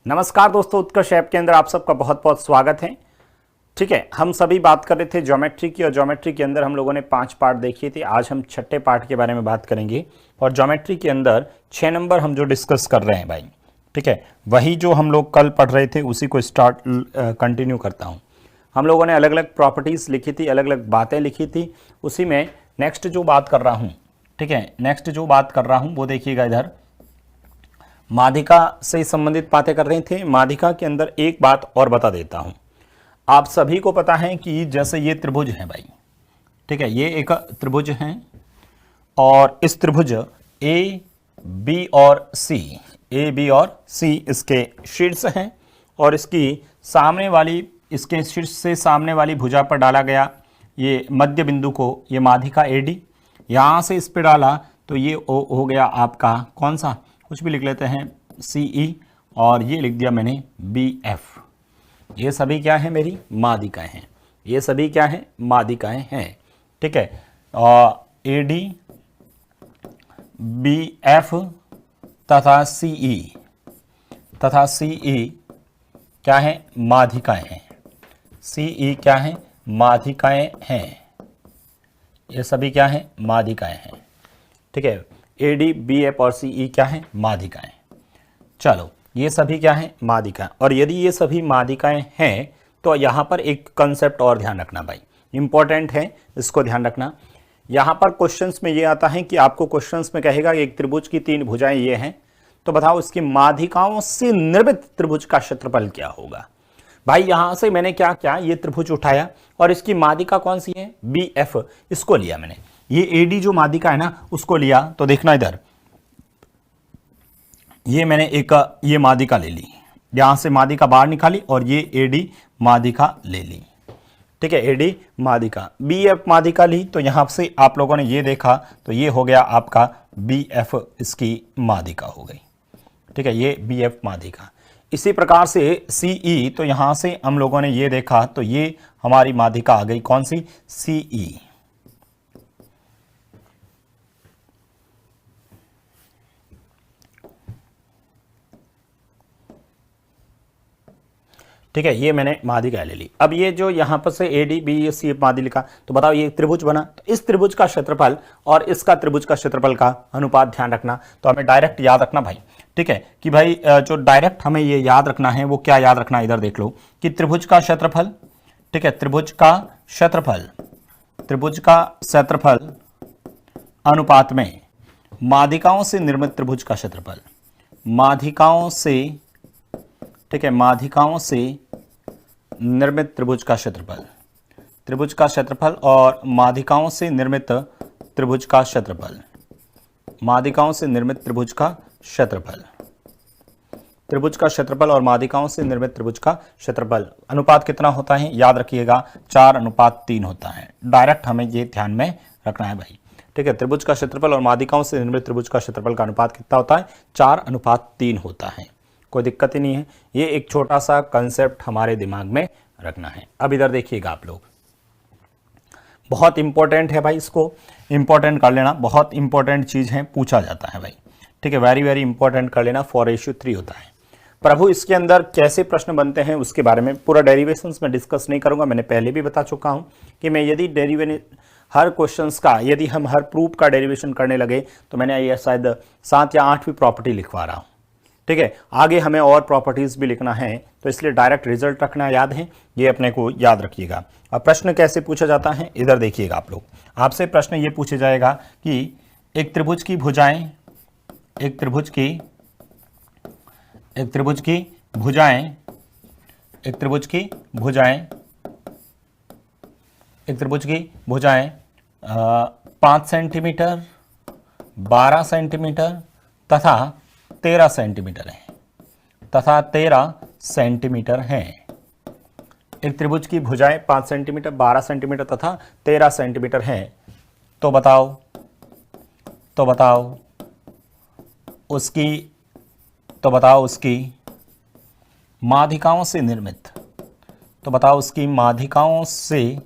नमस्कार दोस्तों, उत्कर्ष ऐप के अंदर आप सबका बहुत बहुत स्वागत है। ठीक है, हम सभी बात कर रहे थे ज्योमेट्री की और ज्योमेट्री के अंदर हम लोगों ने 5 पार्ट देखे थे। आज हम छठे पार्ट के बारे में बात करेंगे और ज्योमेट्री के अंदर 6 नंबर हम जो डिस्कस कर रहे हैं भाई, ठीक है, वही जो हम लोग कल पढ़ रहे थे उसी को कंटिन्यू करता हूँ। हम लोगों ने अलग अलग प्रॉपर्टीज़ लिखी थी, अलग अलग बातें लिखी थी, उसी में नेक्स्ट जो बात कर रहा हूँ, ठीक है, नेक्स्ट जो बात कर रहा हूँ वो देखिएगा इधर, माध्यिका से संबंधित बातें कर रहे थे। माध्यिका के अंदर एक बात और बता देता हूं, आप सभी को पता है कि जैसे ये त्रिभुज है भाई, ठीक है, ये एक त्रिभुज है और इस त्रिभुज ए बी और सी इसके शीर्ष हैं और इसकी सामने वाली, इसके शीर्ष से सामने वाली भुजा पर डाला गया ये मध्य बिंदु को, ये माध्यिका एडी, यहां से इस पे डाला तो ये हो गया आपका कौन सा, कुछ भी लिख लेते हैं सीई, और ये लिख दिया मैंने बीएफ। ये सभी क्या है, मेरी माध्यिकाएं हैं, ये सभी क्या है, माध्यिकाएं हैं। ठीक है, और एडी, बीएफ तथा सीई क्या है, माध्यिकाएं हैं। सीई क्या है, माध्यिकाएं हैं। ये सभी क्या है, माध्यिकाएं हैं। ठीक है, एडी, बीएफ और सीई क्या है, माध्यिकाएं। चलो, ये सभी क्या है, माध्यिकाएं। और यदि ये सभी माध्यिकाएं हैं तो यहाँ पर एक कंसेप्ट और ध्यान रखना भाई, इंपॉर्टेंट है, इसको ध्यान रखना। यहाँ पर क्वेश्चंस में ये आता है कि आपको क्वेश्चंस में कहेगा कि एक त्रिभुज की 3 भुजाएं ये हैं, तो बताओ इसकी माध्यिकाओं से निर्मित त्रिभुज का क्षेत्रफल क्या होगा। भाई यहां से मैंने क्या किया, ये त्रिभुज उठाया और इसकी माध्यिका कौन सी है, बीएफ, इसको लिया मैंने। ये एडी जो माध्यिका है ना उसको लिया, तो देखना इधर, ये मैंने एक ये माध्यिका ले ली, यहां से माध्यिका बाहर निकाली और ये एडी माध्यिका ले ली। ठीक है, एडी माध्यिका, बीएफ माध्यिका ली, तो यहां से आप लोगों ने ये देखा तो ये हो गया आपका बीएफ, इसकी माध्यिका हो गई। ठीक है, ये बीएफ माध्यिका। इसी प्रकार से सीई, तो यहां से हम लोगों ने ये देखा तो ये हमारी माध्यिका आ गई, कौन सी, सीई। ठीक है, ये मैंने माध्यिका ले ली। अब ये जो यहाँ पर से ए डी बी सी माध्यिका लिखा, तो बताओ ये त्रिभुज बना, तो इस त्रिभुज का क्षेत्रफल और इसका त्रिभुज का क्षेत्रफल का अनुपात ध्यान रखना। तो हमें डायरेक्ट याद रखना भाई, ठीक है, कि भाई जो डायरेक्ट हमें ये याद रखना है वो क्या याद रखना, इधर देख लो कि त्रिभुज का क्षेत्रफल, ठीक है, त्रिभुज का क्षेत्रफल अनुपात में माध्यिकाओं से निर्मित त्रिभुज का क्षेत्रफल, माध्यिकाओं से, ठीक है, माध्यिकाओं से निर्मित त्रिभुज का क्षेत्रफल, त्रिभुज का क्षेत्रफल और माध्यिकाओं से निर्मित त्रिभुज का क्षेत्रफल, माध्यिकाओं से निर्मित त्रिभुज का क्षेत्रफल, त्रिभुज का क्षेत्रफल और माध्यिकाओं से निर्मित त्रिभुज का क्षेत्रफल अनुपात कितना होता है, याद रखिएगा 4:3 होता है। डायरेक्ट हमें ये ध्यान में रखना है भाई। ठीक है, त्रिभुज का क्षेत्रफल और माध्यिकाओं से निर्मित त्रिभुज का क्षेत्रफल का अनुपात कितना होता है, 4:3 होता है। कोई दिक्कत ही नहीं है, ये एक छोटा सा कंसेप्ट हमारे दिमाग में रखना है। अब इधर देखिएगा आप लोग, बहुत इंपॉर्टेंट है भाई, इसको इंपॉर्टेंट कर लेना, बहुत इंपॉर्टेंट चीज है, पूछा जाता है भाई। ठीक है, वेरी वेरी इंपॉर्टेंट कर लेना, 4:3 होता है। प्रभु इसके अंदर कैसे प्रश्न बनते हैं उसके बारे में पूरा डेरिवेशंस में डिस्कस नहीं करूंगा, मैंने पहले भी बता चुका हूं कि मैं यदि हर क्वेश्चंस का, यदि हम हर प्रूफ का डेरिवेशन करने लगे तो मैंने ये शायद 7 या 8वीं प्रॉपर्टी लिखवा रहा हूं। ठीक है, आगे हमें और प्रॉपर्टीज भी लिखना है, तो इसलिए डायरेक्ट रिजल्ट रखना याद है, ये अपने को याद रखिएगा। अब प्रश्न कैसे पूछा जाता है, इधर देखिएगा आप लोग, आपसे प्रश्न ये पूछा जाएगा कि एक त्रिभुज की भुजाएं, एक त्रिभुज की भुजाएं 5 सेंटीमीटर, 12 सेंटीमीटर तथा 13 सेंटीमीटर है, एक त्रिभुज की भुजाएं 5 सेंटीमीटर, 12 सेंटीमीटर तथा 13 सेंटीमीटर है। तो बताओ उसकी माध्यिकाओं से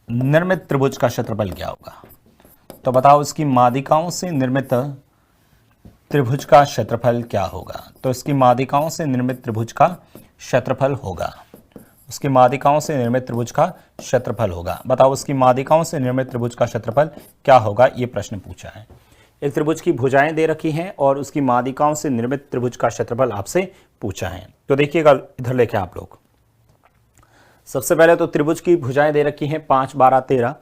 निर्मित, त्रिभुज का क्षेत्रफल क्या होगा। तो बताओ इसकी माध्यिकाओं से निर्मित त्रिभुज का क्षेत्रफल क्या होगा? तो इसकी माध्यिकाओं से निर्मित त्रिभुज का क्षेत्रफल होगा। उसकी माध्यिकाओं से निर्मित त्रिभुज का क्षेत्रफल होगा। बताओ उसकी माध्यिकाओं से निर्मित त्रिभुज का क्षेत्रफल क्या होगा? ये प्रश्न पूछा है। एक त्रिभुज की भुजाएं दे रखी हैं और उसकी माध्यिकाओं से निर्मित त्रिभुज का क्षेत्रफल आपसे पूछा है। तो देखिएगा इधर लेके आप लोग, सबसे पहले तो त्रिभुज की भुजाएं दे रखी हैं 5, 12, 13।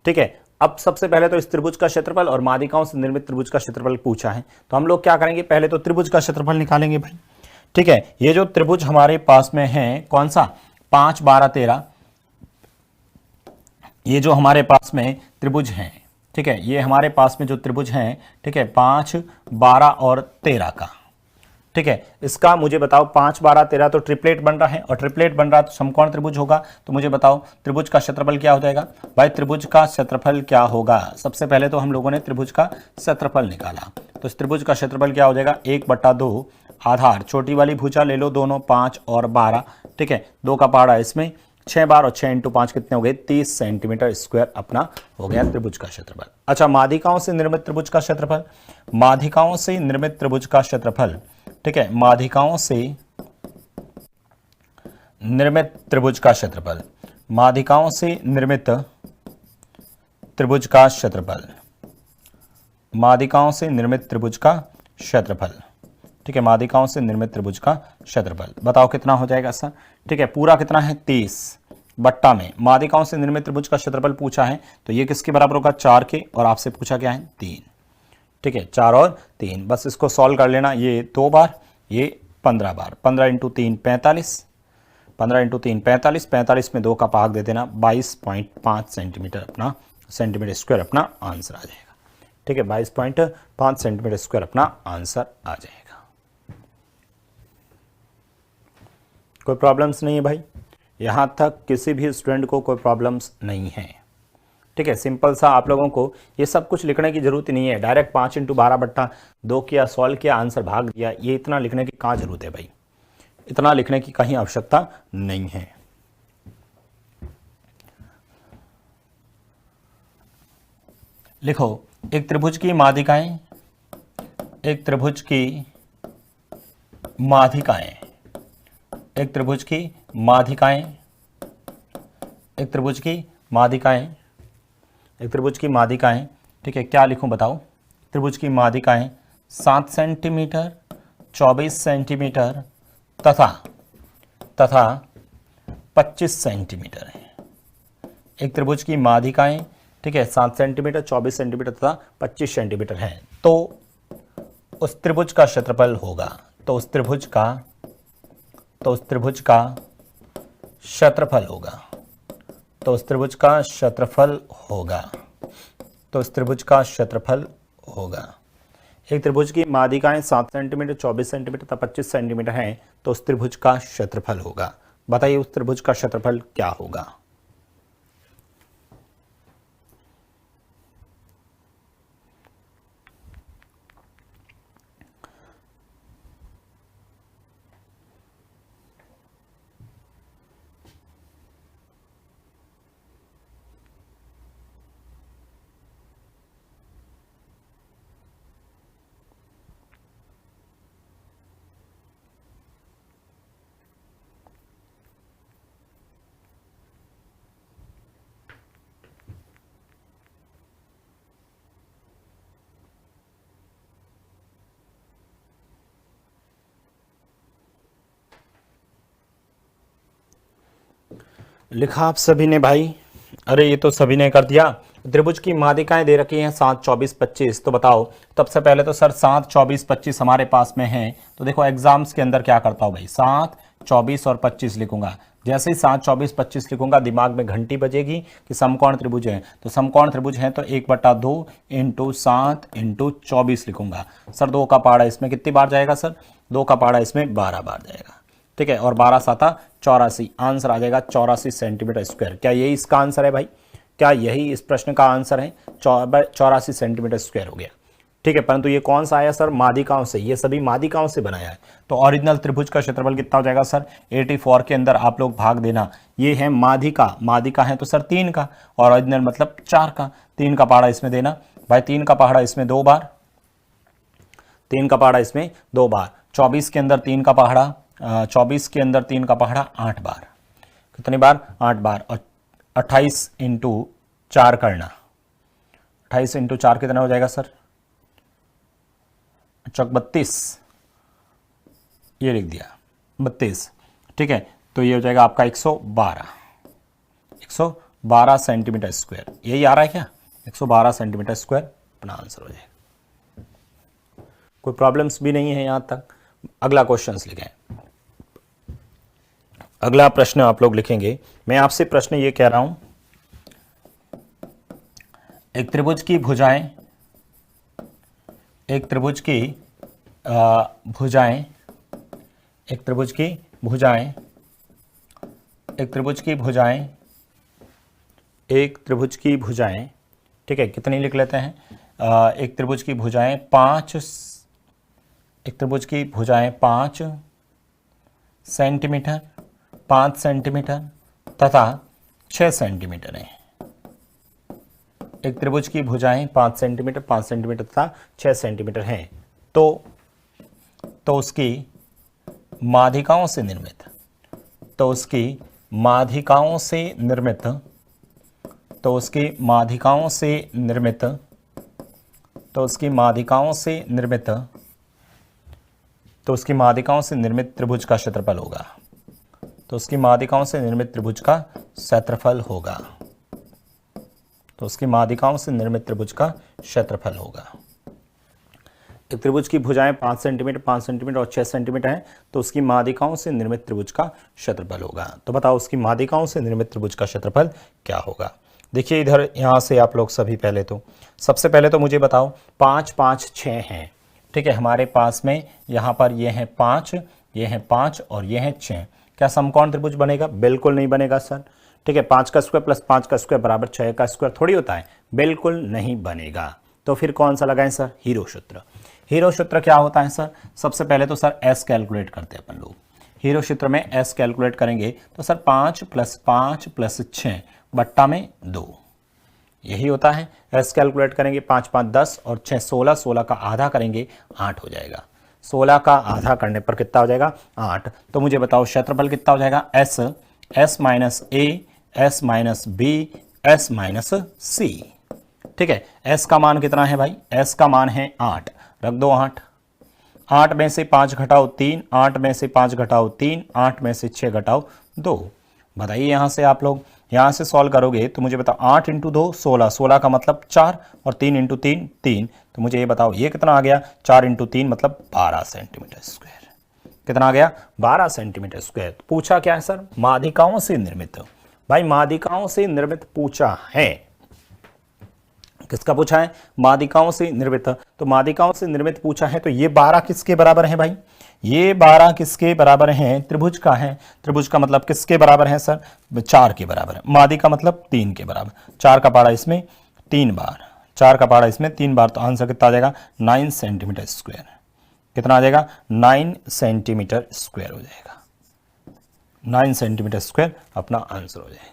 ठीक है, अब सबसे पहले तो इस त्रिभुज का क्षेत्रफल और माध्यिकाओं से निर्मित त्रिभुज का क्षेत्रफल पूछा है, तो हम लोग क्या करेंगे, पहले तो त्रिभुज का क्षेत्रफल निकालेंगे भाई। ठीक है, ये जो त्रिभुज हमारे पास में है कौन सा, 5, 12, 13, ये जो हमारे पास में त्रिभुज हैं, ठीक है, ये हमारे पास में जो त्रिभुज हैं, ठीक है, 5, 12 और 13 का। ठीक है, इसका मुझे बताओ 5, 12, 13 तो ट्रिपलेट बन रहा है और ट्रिपलेट बन रहा है तो समकोण त्रिभुज होगा। तो मुझे बताओ त्रिभुज का क्षेत्रफल क्या हो जाएगा? भाई त्रिभुज का क्षेत्रफल क्या होगा? सबसे पहले तो हम लोगों ने त्रिभुज का क्षेत्रफल निकाला, तो इस त्रिभुज का क्षेत्रफल क्या हो जाएगा? 1/2 आधार, छोटी वाली भुजा ले लो दोनों, 5 और 12। ठीक है, 2 का पहाड़ा इसमें 6 बार और 6 × 5 कितने हो गए? 30 सेंटीमीटर स्क्वायर अपना हो गया त्रिभुज का क्षेत्रफल। अच्छा, माध्यिकाओं से निर्मित त्रिभुज का क्षेत्रफल, माध्यिकाओं से निर्मित त्रिभुज का क्षेत्रफल, ठीक है, माध्यिकाओं से निर्मित त्रिभुज का क्षेत्रफल, माध्यिकाओं से निर्मित त्रिभुज का क्षेत्रफल, माध्यिकाओं से निर्मित त्रिभुज का क्षेत्रफल। ठीक है, माध्यिकाओं से निर्मित त्रिभुज का क्षेत्रफल बताओ कितना हो जाएगा सर? ठीक है, पूरा कितना है? 30 बट्टा में माध्यिकाओं से निर्मित त्रिभुज का क्षेत्रफल पूछा है, तो ये किसके बराबर होगा? 4 के, और आपसे पूछा क्या है? 3। ठीक है, 4 और 3, बस इसको सॉल्व कर लेना। ये 2 बार, ये 15 बार, 15 × 3 45, 15 × 3 45, 45 में 2 का भाग दे देना, 22.5 सेंटीमीटर अपना सेंटीमीटर स्क्वायर अपना आंसर आ जाएगा। ठीक है, 22.5 सेंटीमीटर स्क्वायर अपना आंसर आ जाएगा। कोई प्रॉब्लम्स नहीं है भाई, यहां तक किसी भी स्टूडेंट को कोई प्रॉब्लम्स नहीं है। ठीक है, सिंपल सा, आप लोगों को ये सब कुछ लिखने की जरूरत नहीं है। डायरेक्ट 5 × 12/2 किया, सॉल्व किया, आंसर भाग दिया, ये इतना लिखने की कहाँ जरूरत है भाई? इतना लिखने की कहीं आवश्यकता नहीं है। लिखो, एक त्रिभुज की माध्यिकाएं, एक त्रिभुज की माध्यिकाएं, एक त्रिभुज की माध्यिकाएं, एक त्रिभुज की माध्यिकाएं, एक त्रिभुज की माध्यिकाएं। ठीक है, क्या लिखूं बताओ? त्रिभुज की माध्यिकाएं 7 सेंटीमीटर, 24 सेंटीमीटर तथा 25 सेंटीमीटर है। एक त्रिभुज की माध्यिकाएं, ठीक है, 7 सेंटीमीटर, 24 सेंटीमीटर तथा 25 सेंटीमीटर है, तो उस त्रिभुज का क्षेत्रफल होगा, तो उस त्रिभुज का क्षेत्रफल होगा, तो उस त्रिभुज का क्षेत्रफल होगा, तो उस त्रिभुज का क्षेत्रफल होगा। एक त्रिभुज की माध्यिकाएं 7 सेंटीमीटर, 24 सेंटीमीटर तथा 25 सेंटीमीटर हैं, तो उस त्रिभुज का क्षेत्रफल होगा। बताइए उस त्रिभुज का क्षेत्रफल क्या होगा? लिखा आप सभी ने भाई? अरे ये तो सभी ने कर दिया। त्रिभुज की माध्यिकाएं दे रखी हैं 7, 24, 25, तो बताओ सबसे पहले तो सर 7, 24, 25 हमारे पास में है, तो देखो एग्जाम्स के अंदर क्या करता हूं भाई, 7, 24 और 25 लिखूंगा। जैसे ही 7, 24, 25 लिखूंगा दिमाग में घंटी बजेगी कि समकोण त्रिभुज है, तो समकोण त्रिभुज है तो 1/2 × 7 × 24 लिखूंगा। सर 2 का पहाड़ा इसमें कितनी बार जाएगा सर? 2 का पहाड़ा इसमें 12 बार जाएगा। ठीक है, और 12 7 84, आंसर आ जाएगा 84 सेंटीमीटर स्क्वायर। क्या यही इसका आंसर है भाई? क्या यही इस प्रश्न का आंसर है? 84 सेंटीमीटर स्क्वायर हो गया। ठीक है, परंतु ये कौन सा आया सर? माध्यिकाओं से, ये सभी माध्यिकाओं से बनाया है, तो ओरिजिनल त्रिभुज का क्षेत्रफल कितना हो जाएगा सर? 84 के अंदर आप लोग भाग देना। ये है माध्यिका, माध्यिका है तो सर 3 का, और ओरिजिनल मतलब 4 का। 3 का पहाड़ा इसमें देना भाई, 3 का पहाड़ा इसमें 2 बार, 3 का पहाड़ा इसमें 2 बार, 24 के अंदर 3 का पहाड़ा 24 के अंदर 3 का पहाड़ा 8 बार, कितनी बार 8 बार, और 28 इंटू 4 करना, 28 इंटू 4 कितना हो जाएगा सर, चौक 32, ये लिख दिया 32, ठीक है। तो ये हो जाएगा आपका 112 सेंटीमीटर स्क्वायर, यही आ रहा है क्या, 112 सेंटीमीटर स्क्वायर अपना आंसर हो जाएगा। कोई प्रॉब्लम्स भी नहीं है यहां तक। अगला क्वेश्चन लिखें, अगला प्रश्न आप लोग लिखेंगे। मैं आपसे प्रश्न ये कह रहा हूं, एक त्रिभुज की भुजाएं, एक त्रिभुज की भुजाएं, एक त्रिभुज की भुजाएं, एक त्रिभुज की भुजाएं, एक त्रिभुज की भुजाएं, ठीक है, कितनी लिख लेते हैं, एक त्रिभुज की भुजाएं 5, एक त्रिभुज की भुजाएं 5 सेंटीमीटर, 5 सेंटीमीटर तथा 6 सेंटीमीटर है। एक त्रिभुज की भुजाएं 5 सेंटीमीटर, 5 सेंटीमीटर तथा 6 सेंटीमीटर हैं। तो उसकी माध्यिकाओं से निर्मित, तो उसकी माध्यिकाओं से निर्मित, तो उसकी माध्यिकाओं से निर्मित, तो उसकी माध्यिकाओं से निर्मित, तो उसकी माध्यिकाओं से निर्मित त्रिभुज का क्षेत्रफल होगा, तो उसकी माध्यिकाओं से निर्मित त्रिभुज का क्षेत्रफल होगा, तो उसकी माध्यिकाओं से निर्मित त्रिभुज का क्षेत्रफल होगा। एक त्रिभुज की भुजाएं 5 सेंटीमीटर, 5 सेंटीमीटर और 6 सेंटीमीटर हैं, तो उसकी माध्यिकाओं से निर्मित त्रिभुज का क्षेत्रफल होगा। तो बताओ उसकी माध्यिकाओं से निर्मित त्रिभुज का क्षेत्रफल क्या होगा। देखिए इधर यहाँ से आप लोग सभी पहले तो सबसे पहले तो मुझे बताओ 5 5 6 हैं, ठीक है, हमारे पास में यहाँ पर ये हैं 5, ये हैं 5 और ये हैं 6, क्या समकोण त्रिभुज बनेगा? बिल्कुल नहीं बनेगा सर, ठीक है। 5 का स्क्वायर प्लस 5 का स्क्वायर बराबर 6 का स्क्वायर थोड़ी होता है, बिल्कुल नहीं बनेगा। तो फिर कौन सा लगाएं सर? हीरो सूत्र। हीरो सूत्र क्या होता है सर? सबसे पहले तो सर एस कैलकुलेट करते हैं अपन लोग। हीरो सूत्र में एस कैलकुलेट करेंगे तो सर 5 प्लस 5 प्लस 6 बट्टा में 2, यही होता है। एस कैलकुलेट करेंगे 5 5 10 और 6 16, 16 का आधा करेंगे 8 हो जाएगा। 16 का आधा करने पर कितना हो जाएगा? 8। तो मुझे बताओ क्षेत्रफल कितना हो जाएगा? S, S minus A, S minus B, S minus C, ठीक है। एस का मान कितना है भाई? एस का मान है 8, रख दो 8। 8 में से 5 घटाओ 3, 8 में से 5 घटाओ 3, 8 में से 6 घटाओ 2। बताइए यहां से आप लोग यहां से सॉल्व करोगे तो मुझे बताओ 8 इंटू 2 16, 16 का मतलब 4 और 3 इंटू 3 3। तो मुझे ये बताओ ये कितना आ गया? 4 इंटू 3 मतलब 12 सेंटीमीटर स्क्वायर। कितना आ गया? 12 सेंटीमीटर स्क्वायर। पूछा क्या है सर? माध्यिकाओं से निर्मित। भाई माध्यिकाओं से निर्मित पूछा है। किसका पूछा है? माध्यिकाओं से निर्मित। तो माध्यिकाओं से निर्मित पूछा है तो ये 12 किसके बराबर है भाई? ये 12 किसके बराबर हैं? त्रिभुज का है। त्रिभुज का मतलब किसके बराबर है सर? 4 के बराबर है। माध्यिका का मतलब 3 के बराबर। 4 का पहाड़ा इसमें 3 बार, 4 का पहाड़ा इसमें 3 बार, तो आंसर कितना आ जाएगा? 9 सेंटीमीटर स्क्वायर। कितना आ जाएगा? 9 सेंटीमीटर स्क्वायर हो जाएगा। 9 सेंटीमीटर स्क्वायर अपना आंसर हो जाएगा।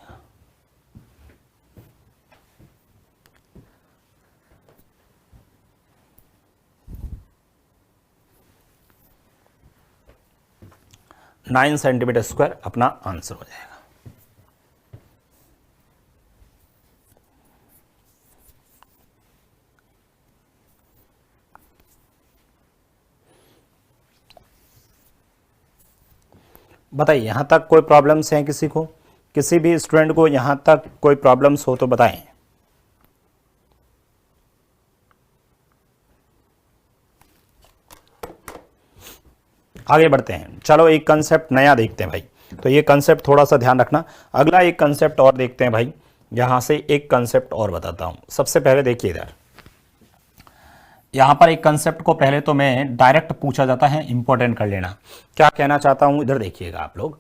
नाइन सेंटीमीटर स्क्वायर अपना आंसर हो जाएगा। बताइए यहां तक कोई प्रॉब्लम्स हैं किसी को? किसी भी स्टूडेंट को यहां तक कोई प्रॉब्लम्स हो तो बताएं। आगे बढ़ते हैं। चलो एक कंसेप्ट नया देखते हैं भाई, तो ये कंसेप्ट थोड़ा सा ध्यान रखना। अगला एक कंसेप्ट और देखते हैं भाई, यहां से एक कंसेप्ट और बताता हूं। सबसे पहले देखिए इधर, यहां पर एक कंसेप्ट को पहले तो मैं डायरेक्ट पूछा जाता है, इंपॉर्टेंट कर लेना। क्या कहना चाहता हूं इधर देखिएगा आप लोग।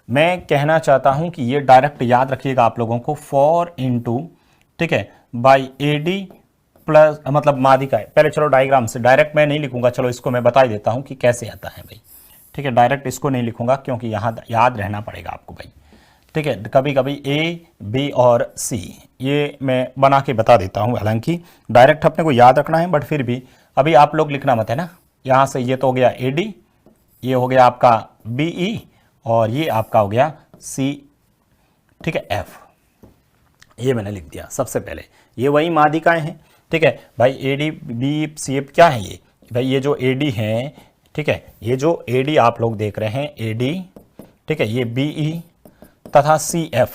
मैं कहना चाहता हूं कि ये डायरेक्ट याद रखिएगा आप लोगों को, 4 इंटू, ठीक है, बाई एडी प्लस, मतलब माध्यिका है। पहले चलो डायग्राम से, डायरेक्ट मैं नहीं लिखूंगा, चलो इसको मैं बता देता हूं कि कैसे आता है भाई, ठीक है। डायरेक्ट इसको नहीं लिखूंगा क्योंकि यहाँ याद रहना पड़ेगा आपको भाई, ठीक है। कभी कभी ए, बी और सी ये मैं बना के बता देता हूँ, हालांकि डायरेक्ट अपने को याद रखना है, बट फिर भी अभी आप लोग लिखना मत है ना, यहां से ये तो हो गया AD, ये हो गया आपका BE और ये आपका हो गया C, ठीक है, F। ये मैंने लिख दिया सबसे पहले, ये वही माध्यिकाएं हैं, ठीक है भाई। AD B C F क्या है ये भाई, ये जो AD है, ठीक है, ये जो AD आप लोग देख रहे हैं AD, ठीक है, ये BE तथा CF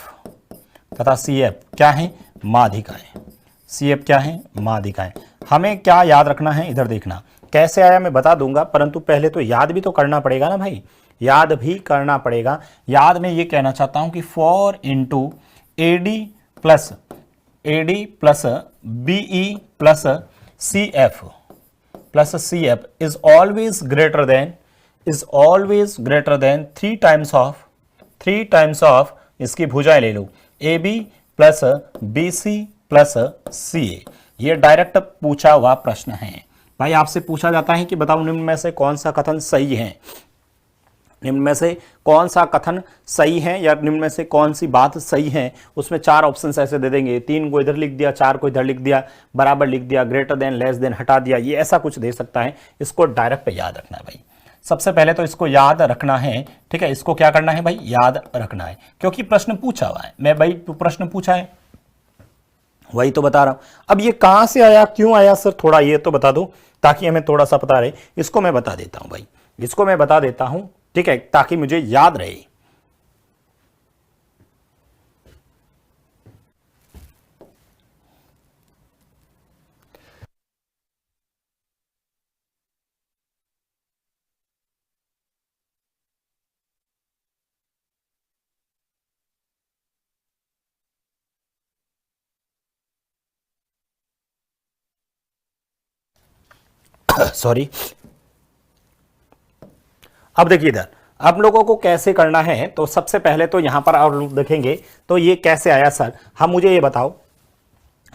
क्या है, माध्यिकाएं। CF क्या है, माध्यिकाएं। हमें क्या याद रखना है, इधर देखना, कैसे आया मैं बता दूंगा, परंतु पहले तो याद भी तो करना पड़ेगा ना भाई, याद भी करना पड़ेगा। याद में ये कहना चाहता हूं कि 4 into AD plus BE plus CF is always greater than 3 times of इसकी भुजाएं ले लो, AB plus BC plus CA। ये डायरेक्ट पूछा हुआ प्रश्न है भाई। आपसे पूछा जाता है कि बताओ निम्न में से कौन सा कथन सही है, निम्न में से कौन सा कथन सही है या निम्न में से कौन सी बात सही है। उसमें 4 ऑप्शंस ऐसे दे देंगे, 3 को इधर लिख दिया, 4 को इधर लिख दिया, बराबर लिख दिया, ग्रेटर देन, लेस देन हटा दिया, ये ऐसा कुछ दे सकता है। इसको डायरेक्ट याद रखना है भाई। सबसे पहले तो इसको याद रखना है, ठीक है, इसको क्या करना है भाई, याद रखना है, क्योंकि प्रश्न पूछा हुआ है। मैं भाई प्रश्न पूछा है वही तो बता रहा हूं। अब ये कहां से आया, क्यों आया सर, थोड़ा ये तो बता दो ताकि हमें थोड़ा सा पता रहे। इसको मैं बता देता हूं भाई, इसको मैं बता देता हूं, ठीक है, ताकि मुझे याद रहे। सॉरी। अब देखिए इधर आप लोगों को कैसे करना है, तो सबसे पहले तो यहां पर आप लोग देखेंगे तो ये कैसे आया सर, हम मुझे ये बताओ।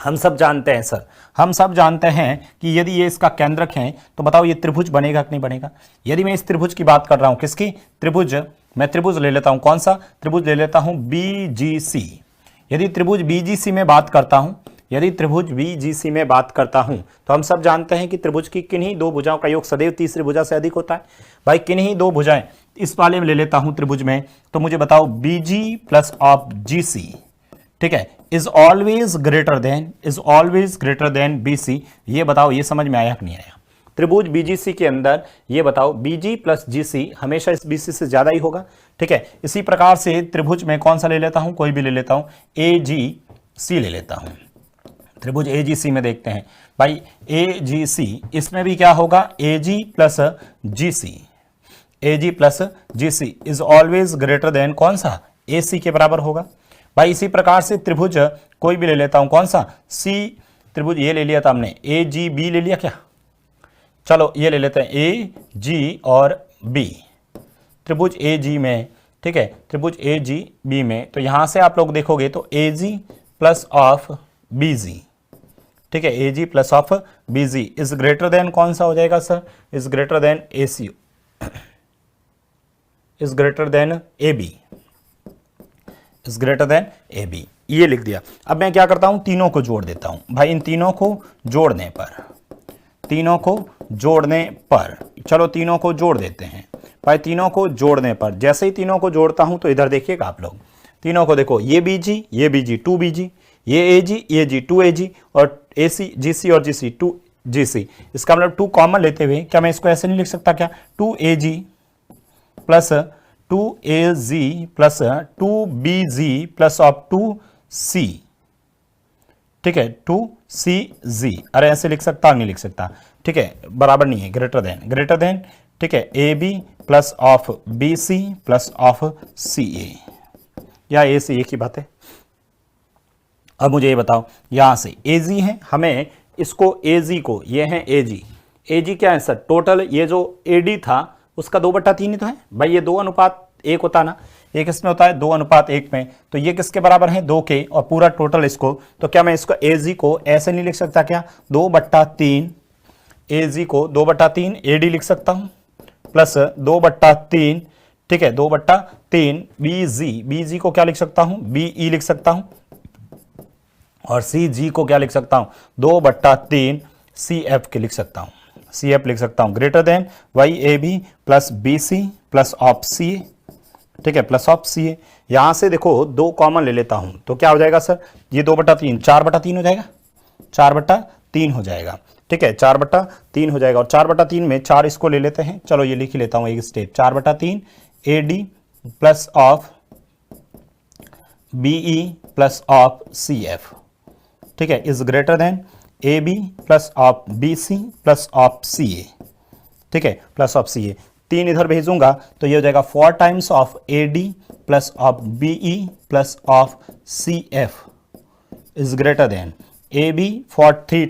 हम सब जानते हैं सर, हम सब जानते हैं कि यदि ये इसका केंद्रक है तो बताओ ये त्रिभुज बनेगा कि नहीं बनेगा। यदि मैं इस त्रिभुज की बात कर रहा हूं, किसकी, त्रिभुज, मैं त्रिभुज ले लेता हूं, कौन सा त्रिभुज ले लेता हूं, BGC। यदि त्रिभुज BGC में बात करता हूं, यदि त्रिभुज BGC में बात करता हूं तो हम सब जानते हैं कि त्रिभुज की किन्हीं 2 भुजाओं का योग सदैव तीसरी भुजा से अधिक होता है। भाई किन्हीं 2 भुजाएं, इस वाले में ले लेता हूं त्रिभुज में, तो मुझे बताओ BG प्लस ऑफ GC, ठीक है, is always greater than BC। ये बताओ ये समझ में आया कि नहीं आया। त्रिभुज BGC के अंदर ये बताओ BG प्लस GC हमेशा इस BC से ज्यादा ही होगा, ठीक है। इसी प्रकार से त्रिभुज में कौन सा ले लेता हूं, कोई भी ले लेता हूं, AGC ले लेता हूं। त्रिभुज AGC में देखते हैं भाई, AGC इसमें भी क्या होगा, AG plus GC is always greater than कौन सा, AC के बराबर होगा। भाई इसी प्रकार से त्रिभुज कोई भी ले लेता हूं, कौन सा, C त्रिभुज ये ले लिया था हमने, AGB ले लिया क्या, चलो ये ले लेते हैं AG और B, त्रिभुज AG में, ठीक है, त्रिभुज AGB में, तो यहां से आप लोग देखोगे तो AG प्लस ऑफ BG, ठीक है, AG plus of BG is greater then कौन सा हो जाएगा sir, is greater then AC, is greater then AB, is greater then AB। ये लिख दिया। अब मैं क्या करता हूं, तीनों को जोड़ देता हूं भाई। इन तीनों को जोड़ने पर, चलो तीनों को जोड़ देते हैं भाई। तीनों को जोड़ने पर, जैसे ही तीनों को जोड़ता हूं तो इधर देखिएगा आप लोग, तीनों को देखो, ये BG, ये BG 2BG, ये AG, ये G 2AG और AC GC और GC 2GC। इसका मतलब 2 कॉमन लेते हुए क्या मैं इसको ऐसे नहीं लिख सकता क्या, 2AG plus 2AG plus 2BG plus of 2C, ठीक है, 2CG। अरे ऐसे लिख सकता, नहीं लिख सकता, ठीक है, बराबर नहीं है, ग्रेटर देन, ठीक है, AB plus of BC plus of CA, या AC एक ही बात है। अब मुझे ये बताओ, यहां से AG है, हमें इसको AG को, ये है AG क्या है सर, टोटल ये जो AD था उसका 2/3 ही तो है भाई। ये 2:1 होता ना, एक इसमें होता है 2:1 में, तो ये किसके बराबर है, 2 के, और पूरा टोटल इसको, तो क्या मैं इसको AG को ऐसे नहीं लिख सकता क्या, 2/3 AG को 2/3 AD लिख सकता हूं, प्लस 2/3, ठीक है, 2/3 BG को क्या लिख सकता हूं, BE लिख सकता हूं, और CG को क्या लिख सकता हूं, 2/3 CF के लिख सकता हूं, सी एफ लिख सकता हूं, greater than Y A B plus B C plus of सी ए, ठीक है, प्लस ऑफ सी ए। यहां से देखो 2 कॉमन ले लेता हूं तो क्या हो जाएगा सर, ये 2/3 4/3 हो जाएगा, 4/3 हो जाएगा, ठीक है, 4/3 हो जाएगा। और 4/3 में 4 इसको ले लेते हैं, चलो ये लिख ही लेता हूं एक step, 4/3 A D plus of be plus of C F, ठीक है, is greater than A B plus of B C plus of सी ए, ठीक है, प्लस ऑफ सी ए। 3 इधर भेजूंगा तो ये हो जाएगा 4 times of a D plus of be plus of C f is greater than A b for 3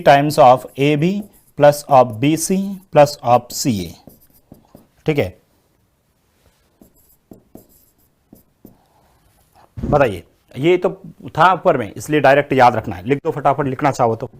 times of a B plus of B C plus of सी ए, ठीक है। बताइए, ये तो था ऊपर में इसलिए डायरेक्ट याद रखना है, लिख दो फटाफट, लिखना चाहो तो।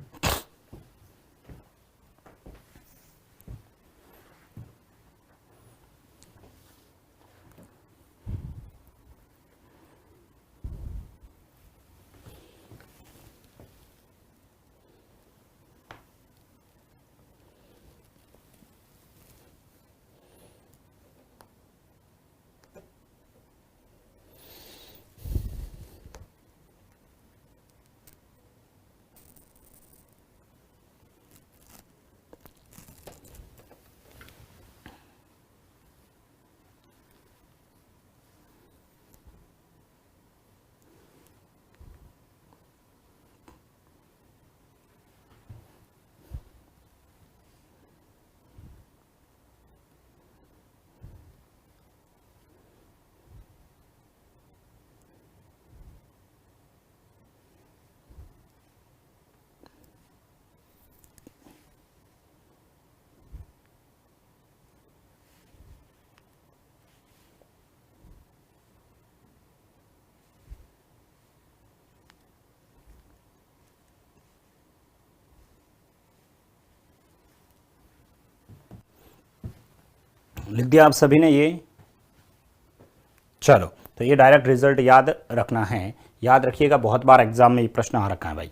लिख दिया आप सभी ने ये, चलो तो ये डायरेक्ट रिजल्ट याद रखना है, याद रखिएगा, बहुत बार एग्जाम में ये प्रश्न आ रखा है भाई।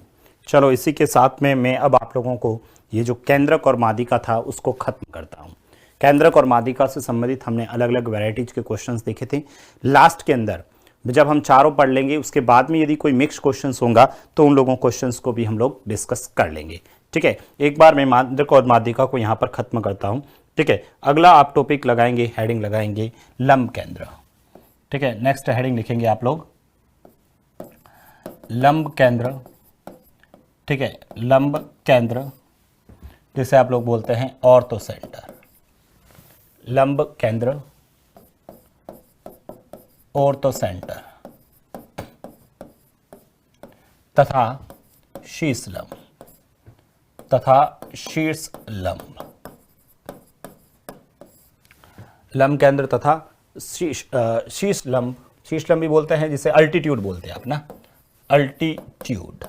चलो इसी के साथ में मैं अब आप लोगों को ये जो केंद्रक और मादिका था उसको खत्म करता हूँ। केंद्रक और मादिका से संबंधित हमने अलग अलग वैरायटीज के क्वेश्चंस देखे थे। लास्ट के अंदर जब हम चारों पढ़ लेंगे उसके बाद में यदि कोई मिक्स क्वेश्चंस होगा तो उन लोगों क्वेश्चंस को भी हम लोग डिस्कस कर लेंगे, ठीक है। एक बार मैं केंद्रक और मादिका को यहाँ पर खत्म करता हूँ, ठीक है। अगला आप टॉपिक लगाएंगे, हेडिंग लगाएंगे लंब केंद्र, ठीक है। नेक्स्ट हेडिंग लिखेंगे आप लोग लंब केंद्र, ठीक है, लंब केंद्र जिसे आप लोग बोलते हैं ऑर्थो सेंटर, लंब केंद्र ऑर्थो सेंटर तथा शीर्ष लंब लंब केंद्र तथा शीर्ष लंब भी बोलते हैं, जिसे अल्टीट्यूड बोलते हैं आप ना, अल्टीट्यूड,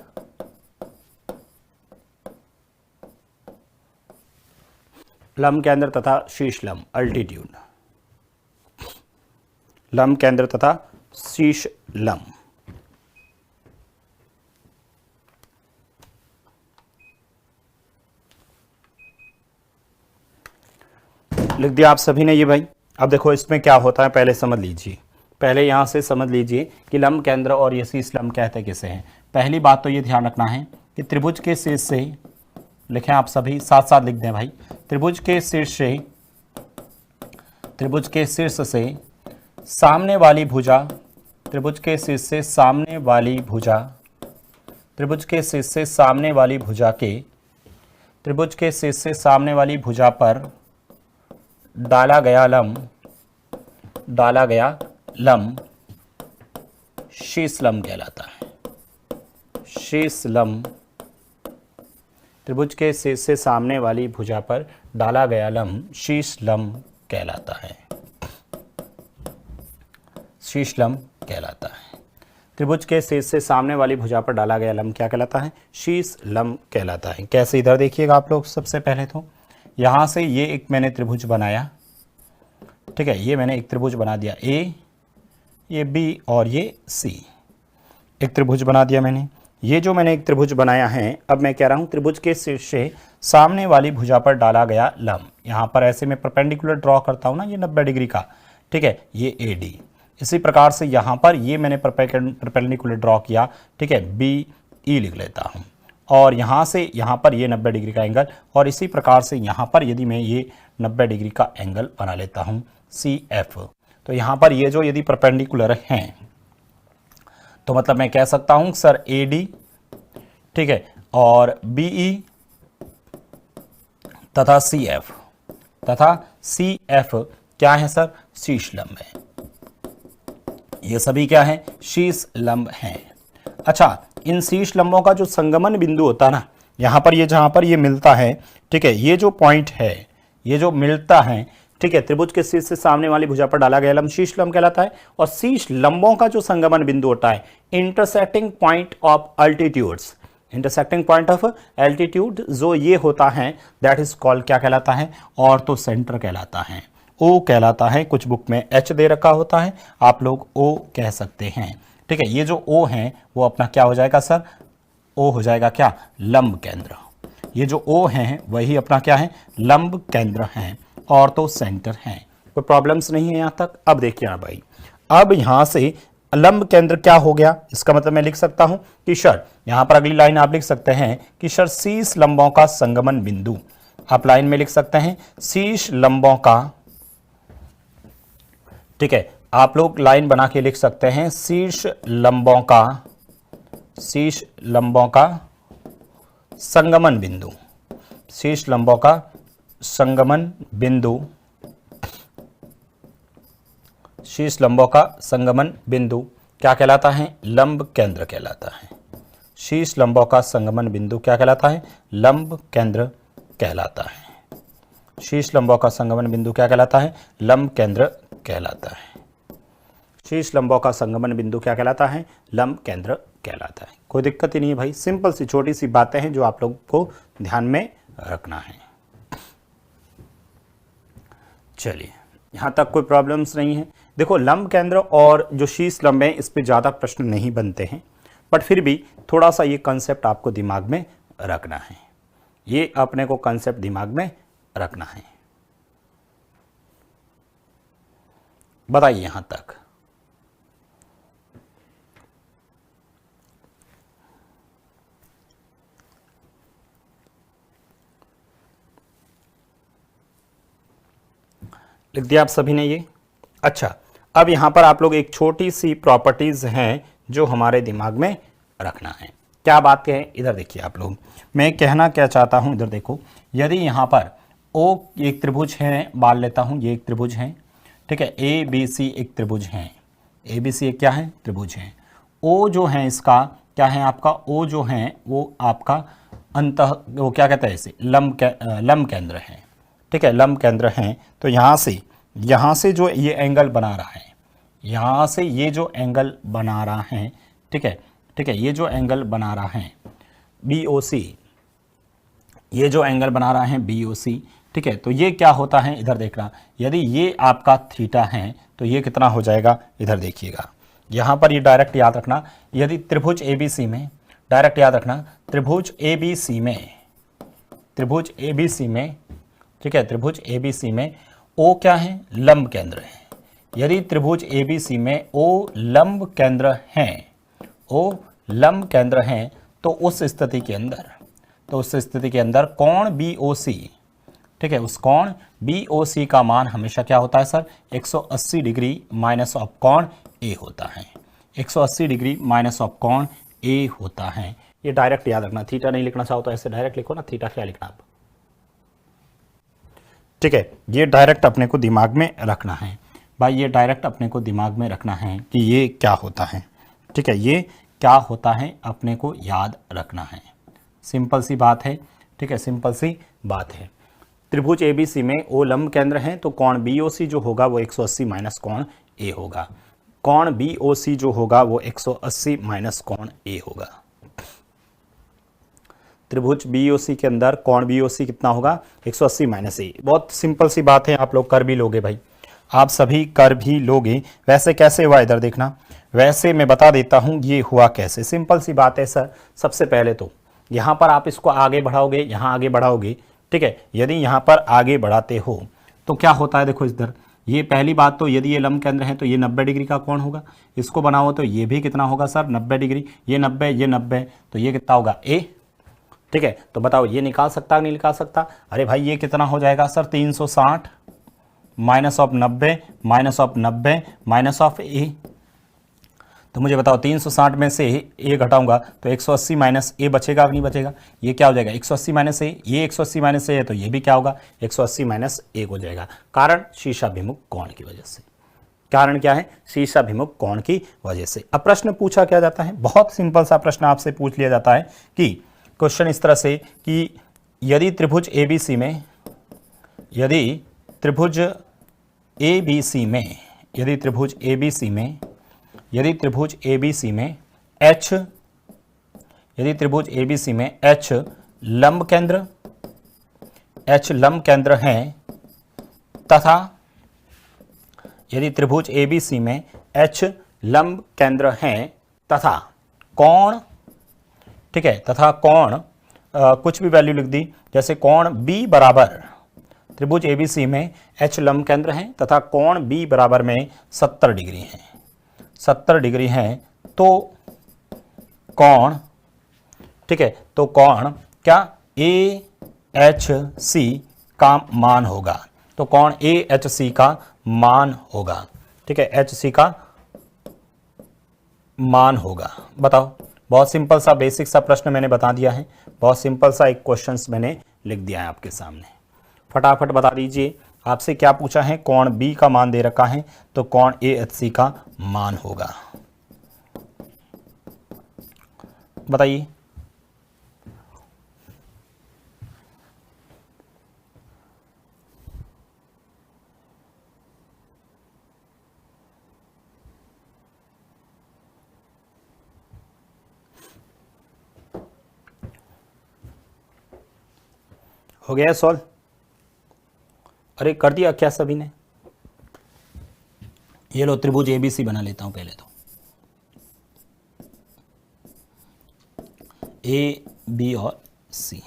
लंब केंद्र तथा शीर्ष लंब, अल्टीट्यूड, लंब केंद्र तथा शीर्ष लंब। लिख दिया आप सभी ने ये भाई। अब देखो इसमें क्या होता है पहले समझ लीजिए, पहले यहां से समझ लीजिए कि लंब केंद्र और ये शीर्ष लंब कहते किसे हैं। पहली बात तो ये ध्यान रखना है कि त्रिभुज के शीर्ष से, लिखें आप सभी साथ साथ लिख दें भाई, त्रिभुज के शीर्ष से सामने वाली भुजा, त्रिभुज के शीर्ष से सामने वाली भुजा, त्रिभुज के शीर्ष से सामने वाली भुजा के, त्रिभुज के शीर्ष से सामने वाली भुजा पर डाला गया लंब शीर्ष लंब कहलाता है। शीर्ष लंब, त्रिभुज के शीर्ष से सामने वाली भुजा पर डाला गया लंब शीर्ष लंब कहलाता है, शीर्ष लंब कहलाता है। त्रिभुज के शीर्ष से सामने वाली भुजा पर डाला गया लंब क्या कहलाता है, शीर्ष लंब कहलाता है। कैसे, इधर देखिएगा आप लोग, सबसे पहले तो यहां से ये एक मैंने त्रिभुज बनाया, ठीक है, ये मैंने एक त्रिभुज बना दिया ए, ये बी और ये सी, एक त्रिभुज बना दिया मैंने। ये जो मैंने एक त्रिभुज बनाया है, अब मैं कह रहा हूं त्रिभुज के शीर्ष से सामने वाली भुजा पर डाला गया लंब, यहां पर ऐसे मैं परपेंडिकुलर ड्रॉ करता हूं ना, ये 90 डिग्री का, ठीक है, ये AD। इसी प्रकार से यहां पर ये मैंने परपेंडिकुलर ड्रॉ किया, ठीक है, BE लिख लेता हूं, और यहां से यहां पर ये 90 डिग्री का एंगल, और इसी प्रकार से यहां पर यदि मैं ये 90 डिग्री का एंगल बना लेता हूं CF, तो यहां पर ये जो यदि परपेंडिकुलर हैं तो मतलब मैं कह सकता हूं सर AD, ठीक है, और BE तथा CF क्या है सर, शीर्ष लंब है। ये सभी क्या है, शीर्ष लंब हैं। अच्छा, इन शीर्ष लंबों का जो संगमन बिंदु होता है ना, यहां पर ये जहां पर ये मिलता है, ठीक है, ये जो पॉइंट है, ये जो मिलता है, ठीक है, त्रिभुज के शीर्ष से सामने वाली भुजा पर डाला गया लंब शीर्ष लंब कहलाता है। और शीर्ष लंबों का जो संगमन बिंदु होता है, intersecting point of altitudes, intersecting point of altitude जो ये होता है, दैट इज कॉल्ड क्या कहलाता है, ऑर्थो सेंटर कहलाता है, O कहलाता है। कुछ बुक में H दे रखा होता है, आप लोग O कह सकते हैं, ठीक है। ये जो O है वो अपना क्या हो जाएगा सर, O हो जाएगा क्या, लंब केंद्र। ये जो O है वही अपना क्या है, लंब केंद्र है, ऑर्थो सेंटर है। कोई प्रॉब्लम्स नहीं है यहाँ तक। अब देखिए ना भाई, अब यहाँ से लंब केंद्र क्या हो गया, इसका मतलब मैं लिख सकता हूं कि सर, यहां पर अगली लाइन आप लिख सकते हैं कि सर शीर्ष लंबों का संगमन बिंदु, आप लाइन में लिख सकते हैं शीर्ष लंबों का, ठीक है, आप लोग लाइन बना के लिख सकते हैं शीर्ष लंबों का संगमन बिंदु, शीर्ष लंबों का संगमन बिंदु, शीर्ष लंबों का संगमन बिंदु क्या कहलाता है, लंब केंद्र कहलाता है। शीर्ष लंबों का संगमन बिंदु क्या कहलाता है, लंब केंद्र कहलाता है। शीर्ष लंबों का संगमन बिंदु क्या कहलाता है, लंब केंद्र कहलाता है। शीर्ष लंबों का संगमन बिंदु क्या कहलाता है, लंब केंद्र कहलाता है। कोई दिक्कत ही नहीं है भाई, सिंपल सी छोटी सी बातें हैं जो आप लोग को ध्यान में रखना है। चलिए, यहां तक कोई प्रॉब्लम्स नहीं है। देखो, लंब केंद्र और जो शीर्ष लंब है इस पे ज़्यादा प्रश्न नहीं बनते हैं, बट फिर भी थोड़ा सा ये कंसेप्ट आपको दिमाग में रखना है, ये अपने को कंसेप्ट दिमाग में रखना है। बताइए यहां तक। लिख दिया आप सभी ने ये। अच्छा, अब यहां पर आप लोग एक छोटी सी प्रॉपर्टीज हैं जो हमारे दिमाग में रखना है। क्या बात है, इधर देखिए आप लोग, मैं कहना क्या चाहता हूं, इधर देखो, यदि यहां पर O एक त्रिभुज है, मान लेता हूं ये एक त्रिभुज है, ठीक है, ABC एक त्रिभुज है, ABC एक क्या है, त्रिभुज है। O जो है इसका क्या है, आपका O जो है वो आपका वो क्या कहते हैं इसे, लंब केंद्र है, ठीक है, लंब केंद्र है। तो यहाँ से जो ये एंगल बना रहा है, यहाँ से ये जो एंगल बना रहा है, ठीक है, ये जो एंगल बना रहा है BOC, ये जो एंगल बना रहा है BOC, ठीक है, तो ये क्या होता है, इधर देखना, यदि ये आपका थीटा है तो ये कितना हो जाएगा, इधर देखिएगा, यहाँ पर ये डायरेक्ट याद रखना, यदि त्रिभुज ABC में, डायरेक्ट याद रखना, त्रिभुज ABC में, ठीक है, त्रिभुज ABC में O क्या है, लंब केंद्र है। यदि त्रिभुज ABC में O लंब केंद्र है, तो उस स्थिति के अंदर कोण BOC, ठीक है, उस कोण BOC का मान हमेशा क्या होता है सर, 180 डिग्री माइनस ऑफ कोण A होता है। 180 डिग्री माइनस ऑफ कोण A होता है। ये डायरेक्ट याद रखना, थीटा नहीं लिखना चाहो तो ऐसे डायरेक्ट लिखो ना, थीटा क्या लिखना आप, ठीक है, ये डायरेक्ट अपने को दिमाग में रखना है भाई, ये डायरेक्ट अपने को दिमाग में रखना है कि ये क्या होता है, ठीक है, ये क्या होता है अपने को याद रखना है। सिंपल सी बात है, ठीक है, सिंपल सी बात है। त्रिभुज ABC में O लंब केंद्र है, तो कोण BOC जो होगा वो 180 माइनस कोण A होगा। कोण BOC जो होगा वो 180 माइनस कोण A होगा। त्रिभुज BOC के अंदर कोण BOC कितना होगा, 180 माइनस A। बहुत सिंपल सी बात है, आप लोग कर भी लोगे भाई, आप सभी कर भी लोगे। वैसे कैसे हुआ, इधर देखना, वैसे मैं बता देता हूं ये हुआ कैसे। सिंपल सी बात है सर, सबसे पहले तो यहां पर आप इसको आगे बढ़ाओगे, यहां आगे बढ़ाओगे, ठीक है। यदि यहां पर आगे बढ़ाते हो तो क्या होता है, देखो इधर ये पहली बात तो यदि ये लंब केंद्र है तो ये 90 डिग्री का कोण होगा। इसको बनाओ तो ये भी कितना होगा सर, 90 डिग्री। ये 90, ये 90, तो ये कितना होगा, ए। ठीक है, तो बताओ ये निकाल सकता नहीं निकाल सकता? अरे भाई ये कितना हो जाएगा sir, 360 minus of 90 minus of 90 minus of a. तो मुझे बताओ 360 में से ए घटाऊंगा तो 180 माइनस ए बचेगा कि नहीं बचेगा? ये क्या हो जाएगा, 180 माइनस ए। ये 180 माइनस ए है तो ये भी क्या होगा, 180 माइनस ए हो जाएगा। कारण शीर्षाभिमुख कोण की वजह से। कारण क्या है, शीर्षाभिमुख कोण की वजह से। अब प्रश्न पूछा क्या जाता है, बहुत सिंपल सा प्रश्न आपसे पूछ लिया जाता है कि क्वेश्चन इस तरह से कि यदि त्रिभुज एबीसी में, यदि त्रिभुज एबीसी में, यदि त्रिभुज एबीसी में, यदि त्रिभुज एबीसी में एच, यदि त्रिभुज एबीसी में एच लंब केंद्र, एच लंब केंद्र है तथा, यदि त्रिभुज एबीसी में एच लंब केंद्र है तथा कोण, ठीक है, तथा कोण कुछ भी वैल्यू लिख दी, जैसे कोण बी बराबर, त्रिभुज एबीसी में एच लंब केंद्र है तथा कोण बी बराबर में 70 डिग्री है, 70 डिग्री है, तो कोण, ठीक है, तो कोण क्या, ए एच सी का मान होगा। तो कोण ए एच सी का मान होगा, ठीक है, एच सी का मान होगा। बताओ, बहुत सिंपल सा बेसिक सा प्रश्न मैंने बता दिया है, बहुत सिंपल सा एक क्वेश्चन मैंने लिख दिया है आपके सामने। फटाफट बता दीजिए आपसे क्या पूछा है, कोण बी का मान दे रखा है तो कोण ए एच सी का मान होगा। बताइए। हो गया सॉल्व? अरे कर दिया क्या सभी ने? ये लो त्रिभुज एबीसी बना लेता हूं पहले तो। ए बी और सी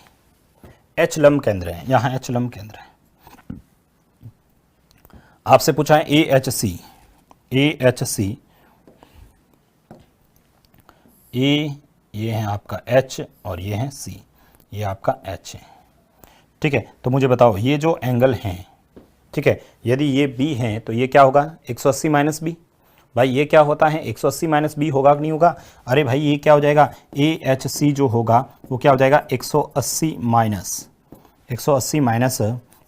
एच लंब केंद्र है, यहां एच लंब केंद्र है। आपसे पूछा है A H C, A H C, ए ये है आपका एच और ये है सी, ये आपका एच है, ठीक है। तो मुझे बताओ ये जो एंगल है, ठीक है, यदि ये बी है तो ये क्या होगा, 180 माइनस बी। भाई ये क्या होता है, 180 माइनस बी होगा कि नहीं होगा? अरे भाई ये क्या हो जाएगा, ए एच सी जो होगा वो क्या हो जाएगा, 180 माइनस, 180 माइनस,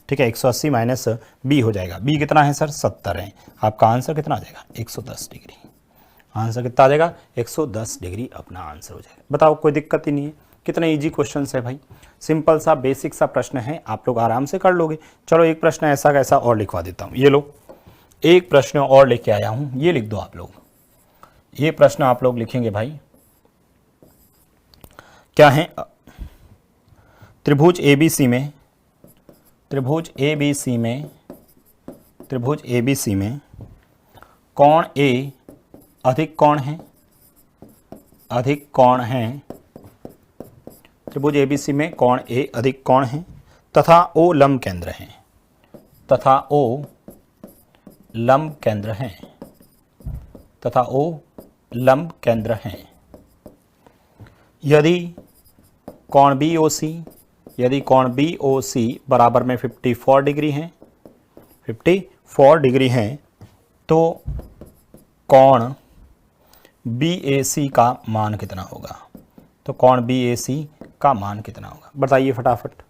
ठीक है, 180 माइनस बी हो जाएगा। बी कितना है सर, 70 है। आपका आंसर कितना आ जाएगा, 110 डिग्री। आंसर कितना आ जाएगा, 110 डिग्री अपना आंसर हो जाएगा। बताओ, कोई दिक्कत ही नहीं है। कितना इजी क्वेश्चन है भाई, सिंपल सा बेसिक सा प्रश्न है, आप लोग आराम से कर लोगे। चलो एक प्रश्न ऐसा कैसा और लिखवा देता हूँ, ये लो एक प्रश्न और लेके आया हूँ, ये लिख दो आप लोग। ये प्रश्न आप लोग लिखेंगे भाई, क्या है, त्रिभुज एबीसी में, त्रिभुज एबीसी में, त्रिभुज एबीसी में कोण ए अधिक कोण है, अधिक कोण है, त्रिभुज एबीसी में कोण ए अधिक कोण है तथा ओ लंब केंद्र है, तथा ओ लंब केंद्र है, तथा ओ लंब केंद्र है। यदि कोण बी ओ सी, यदि कोण बी ओ सी बराबर में 54 डिग्री है, 54 डिग्री है, तो कोण बी ए सी का मान कितना होगा? तो कोण बी ए सी का मान कितना होगा, बताइए फटाफट।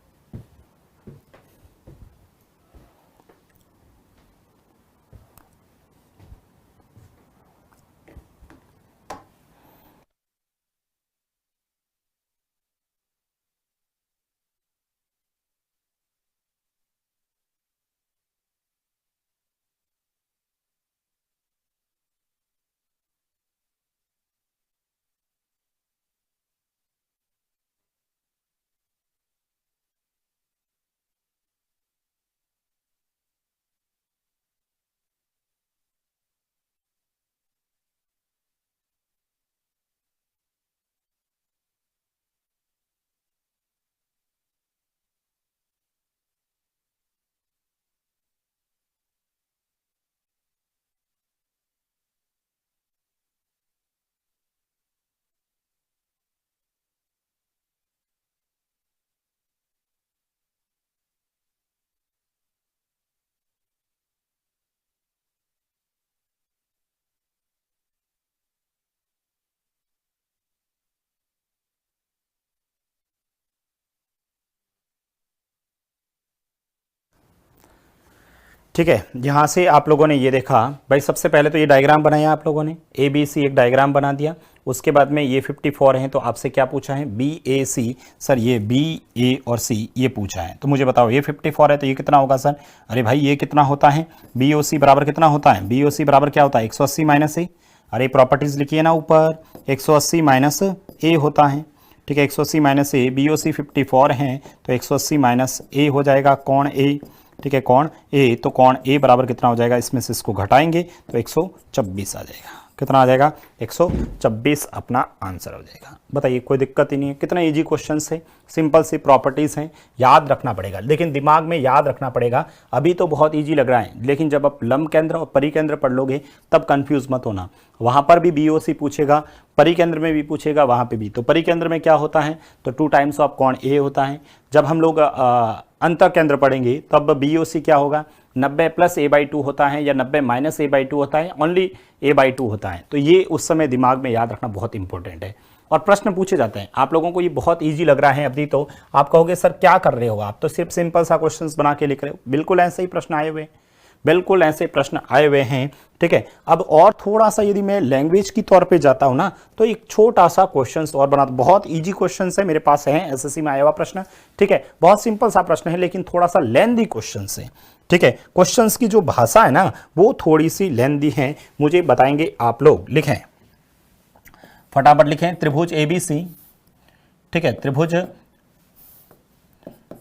ठीक है, यहाँ से आप लोगों ने ये देखा भाई, सबसे पहले तो ये डायग्राम बनाया आप लोगों ने, ए बी सी एक डायग्राम बना दिया। उसके बाद में ये 54 हैं, तो आपसे क्या पूछा है, बी ए सी, सर ये बी ए और सी ये पूछा है, तो मुझे बताओ ये 54 है तो ये कितना होगा सर, अरे भाई ये कितना होता है, बी ओ सी बराबर कितना होता है, बी ओ सी बराबर क्या होता है, 180 माइनस ए, अरे प्रॉपर्टीज लिखिए ना ऊपर, 180 माइनस ए होता है, ठीक है, 180 माइनस ए, बी ओ सी 54 हैं तो 180 माइनस ए हो जाएगा कौन ए, ठीक है, कौन ए, तो कौन ए बराबर कितना हो जाएगा, इसमें से इसको घटाएंगे तो 126 आ जाएगा, कितना आ जाएगा, 126 अपना आंसर हो जाएगा। बताइए कोई दिक्कत ही नहीं है, कितना इजी क्वेश्चन है, सिंपल सी प्रॉपर्टीज हैं, याद रखना पड़ेगा, लेकिन दिमाग में याद रखना पड़ेगा। अभी तो बहुत इजी लग रहा है, लेकिन जब आप लंब केंद्र और परिकेंद्र पढ़ लोगे तब कंफ्यूज मत होना, वहां पर भी बीओसी पूछेगा, परिकेंद्र में भी पूछेगा, वहां पे भी। तो परिकेंद्र में क्या होता है, तो 2 टाइम्स ऑफ कौन ए होता है। जब हम लोग अंतर केंद्र पढ़ेंगे तब बीओसी क्या होगा, 90 प्लस ए बाई 2 होता है या 90 माइनस ए बाई 2 होता है, ओनली ए बाई 2 होता है। तो ये उस समय दिमाग में याद रखना बहुत इंपॉर्टेंट है, और प्रश्न पूछे जाते हैं। आप लोगों को ये बहुत इजी लग रहा है अभी, तो आप कहोगे सर क्या कर रहे हो, आप तो सिर्फ सिंपल सा क्वेश्चंस बना के लिख रहे हो। बिल्कुल ऐसे ही प्रश्न आए हुए हैं, बिल्कुल ऐसे प्रश्न आए हुए हैं, ठीक है। अब और थोड़ा सा यदि मैं लैंग्वेज की तौर पे जाता हूं ना, तो एक छोटा सा क्वेश्चन और बना, बहुत इजी क्वेश्चन है मेरे पास, है एसएससी में आया हुआ प्रश्न, ठीक है, बहुत सिंपल सा प्रश्न है लेकिन थोड़ा सा लेंथी क्वेश्चन है, ठीक है। क्वेश्चंस की जो भाषा है ना वो थोड़ी सी लेंथी है, मुझे बताएंगे आप लोग। लिखें, फटाफट लिखें, त्रिभुज एबीसी, ठीक है, त्रिभुज,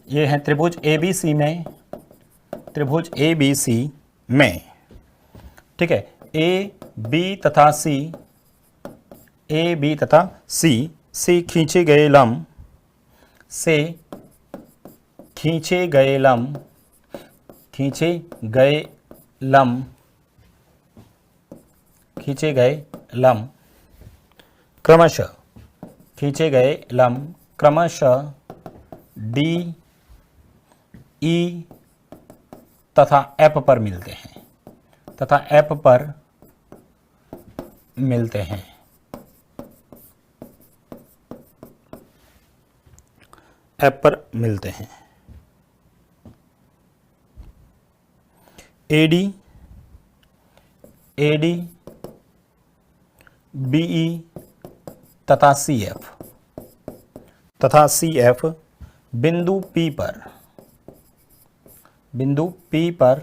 ये है त्रिभुज एबीसी में, त्रिभुज एबीसी में, ठीक है, ए बी तथा सी, ए बी तथा सी खींचे गए लंब, से खींचे गए लंब, खींचे गए लंब, खींचे गए लंब क्रमशः, खींचे गए लंब क्रमशः डी ई तथा एफ पर मिलते हैं, तथा एफ पर मिलते हैं, एफ पर मिलते हैं। एडी, एडी, बीई तथा सीएफ, तथा सीएफ बिंदु पी पर, बिंदु पी पर,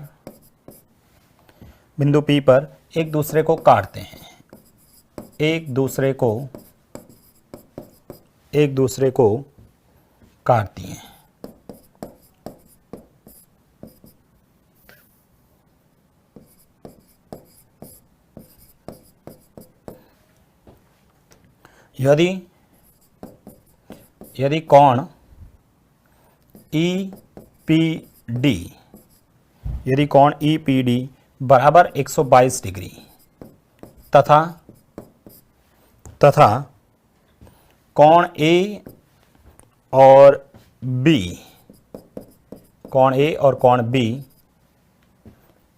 बिंदु पी पर एक दूसरे को काटते हैं, एक दूसरे को, एक दूसरे को काटती हैं। यदि, यदि कोण ई पी डी, यदि कोण ई पी डी बराबर 122 डिग्री तथा, तथा कोण ए और बी, कोण ए और कोण बी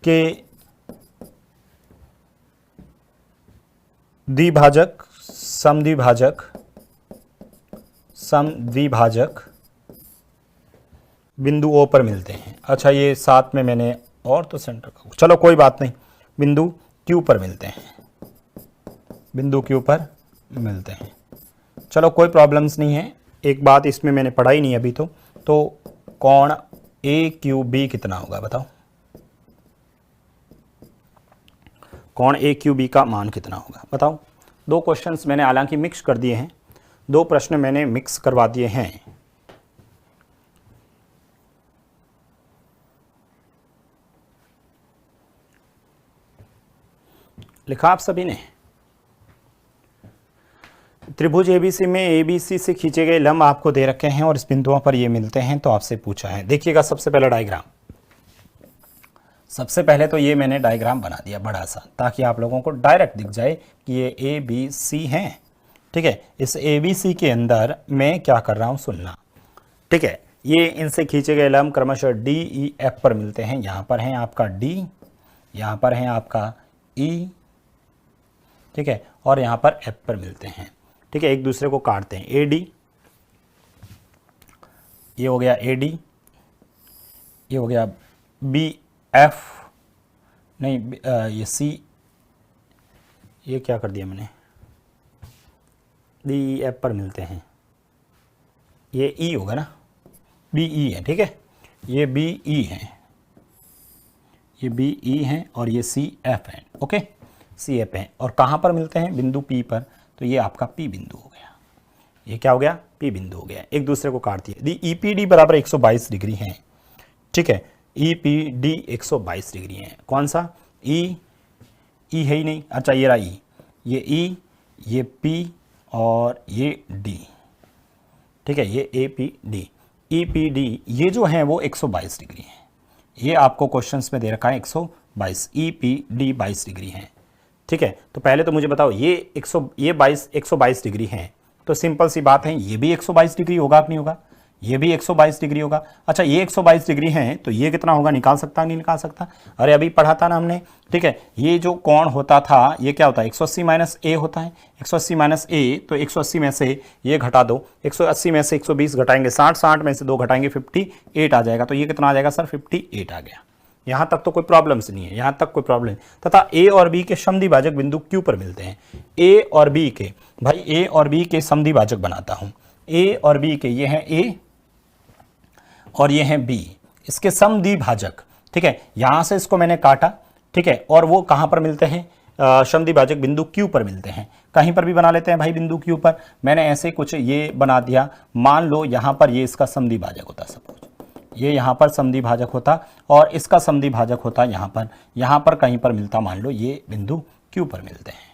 के द्विभाजक, समद्विभाजक, समद्विभाजक बिंदु ओ पर मिलते हैं। अच्छा ये साथ में मैंने और तो सेंटर का, चलो कोई बात नहीं, बिंदु क्यू पर मिलते हैं, बिंदु क्यू पर मिलते हैं। चलो कोई प्रॉब्लम्स नहीं है, एक बात इसमें मैंने पढ़ाई नहीं अभी तो कोण ए क्यू बी कितना होगा बताओ, कोण ए क्यू बी का मान कितना होगा बताओ। 2 क्वेश्चंस मैंने हालांकि मिक्स कर दिए हैं, 2 प्रश्न मैंने मिक्स करवा दिए हैं। लिखा आप सभी ने, त्रिभुज एबीसी में एबीसी से खींचे गए लंब आपको दे रखे हैं और इस बिंदुओं पर ये मिलते हैं, तो आपसे पूछा है। देखिएगा सबसे पहला डायग्राम, सबसे पहले तो ये मैंने डायग्राम बना दिया बड़ा सा, ताकि आप लोगों को डायरेक्ट दिख जाए कि ये ए बी सी हैं, ठीक है। इस ए बी सी के अंदर मैं क्या कर रहा हूँ सुनना, ठीक है। ये इनसे खींचे गए लंब क्रमशः डी ई एफ पर मिलते हैं, यहाँ पर है आपका डी, यहाँ पर है आपका ई, ठीक है, और यहाँ पर एफ पर मिलते हैं, ठीक है, एक दूसरे को काटते हैं। ए डी, ये हो गया ए डी, ये हो गया बी एफ, नहीं ये सी, ये क्या कर दिया मैंने, डी ई एफ पर मिलते हैं, ये ई होगा ना, बी ई है, ठीक है, ये बी ई है, ये बी ई है और ये सी एफ है, ओके, सी एफ है, और कहाँ पर मिलते हैं, बिंदु पी पर, तो ये आपका पी बिंदु हो गया, ये क्या हो गया, पी बिंदु हो गया, एक दूसरे को काट दिए। ई पी डी बराबर 122 डिग्री है, ठीक है, ई पी डी 122 डिग्री है, कौन सा, ई, ई है ही नहीं, अच्छा ये रहा ई, ये ई, ये पी और ये डी, ठीक है, ये A P D, E P D ये जो है वो 122 डिग्री है, ये आपको क्वेश्चंस में दे रखा है 122, ई पी डी 22 डिग्री है, ठीक है। तो पहले तो मुझे बताओ ये 122 डिग्री है, तो सिंपल सी बात है ये भी 122 डिग्री होगा कि नहीं होगा, ये भी 122 डिग्री होगा। अच्छा ये 122 डिग्री है तो ये कितना होगा, निकाल सकता नहीं निकाल सकता, अरे अभी पढ़ा था ना हमने, ठीक है, ये जो कोण होता था ये क्या होता है, 180 माइनस ए होता है, 180 माइनस ए, तो 180 में से ये घटा दो, 180 में से 120 घटाएंगे 60, 60 में से 2 घटाएंगे 58 आ जाएगा, तो ये कितना आ जाएगा सर, 58 आ गया। यहाँ तक तो कोई प्रॉब्लम्स नहीं है, यहाँ तक कोई प्रॉब्लम, तथा ए और बी के समद्विभाजक बिंदु क्यू पर मिलते हैं, ए और बी के, भाई ए और बी के समद्विभाजक बनाता हूँ, ए और बी के, ये है ए और ये है बी, इसके समद्विभाजक, ठीक है, यहां से इसको मैंने काटा, ठीक है, और वो कहां पर मिलते हैं, समद्विभाजक बिंदु क्यू पर मिलते हैं, कहीं पर भी बना लेते हैं भाई बिंदु क्यू पर, मैंने ऐसे कुछ ये बना दिया, मान लो यहां पर ये इसका समद्विभाजक होता, सपोज ये यहां पर समद्विभाजक होता और इसका समद्विभाजक होता यहां पर कहीं पर मिलता, मान लो ये बिंदु क्यू पर मिलते हैं।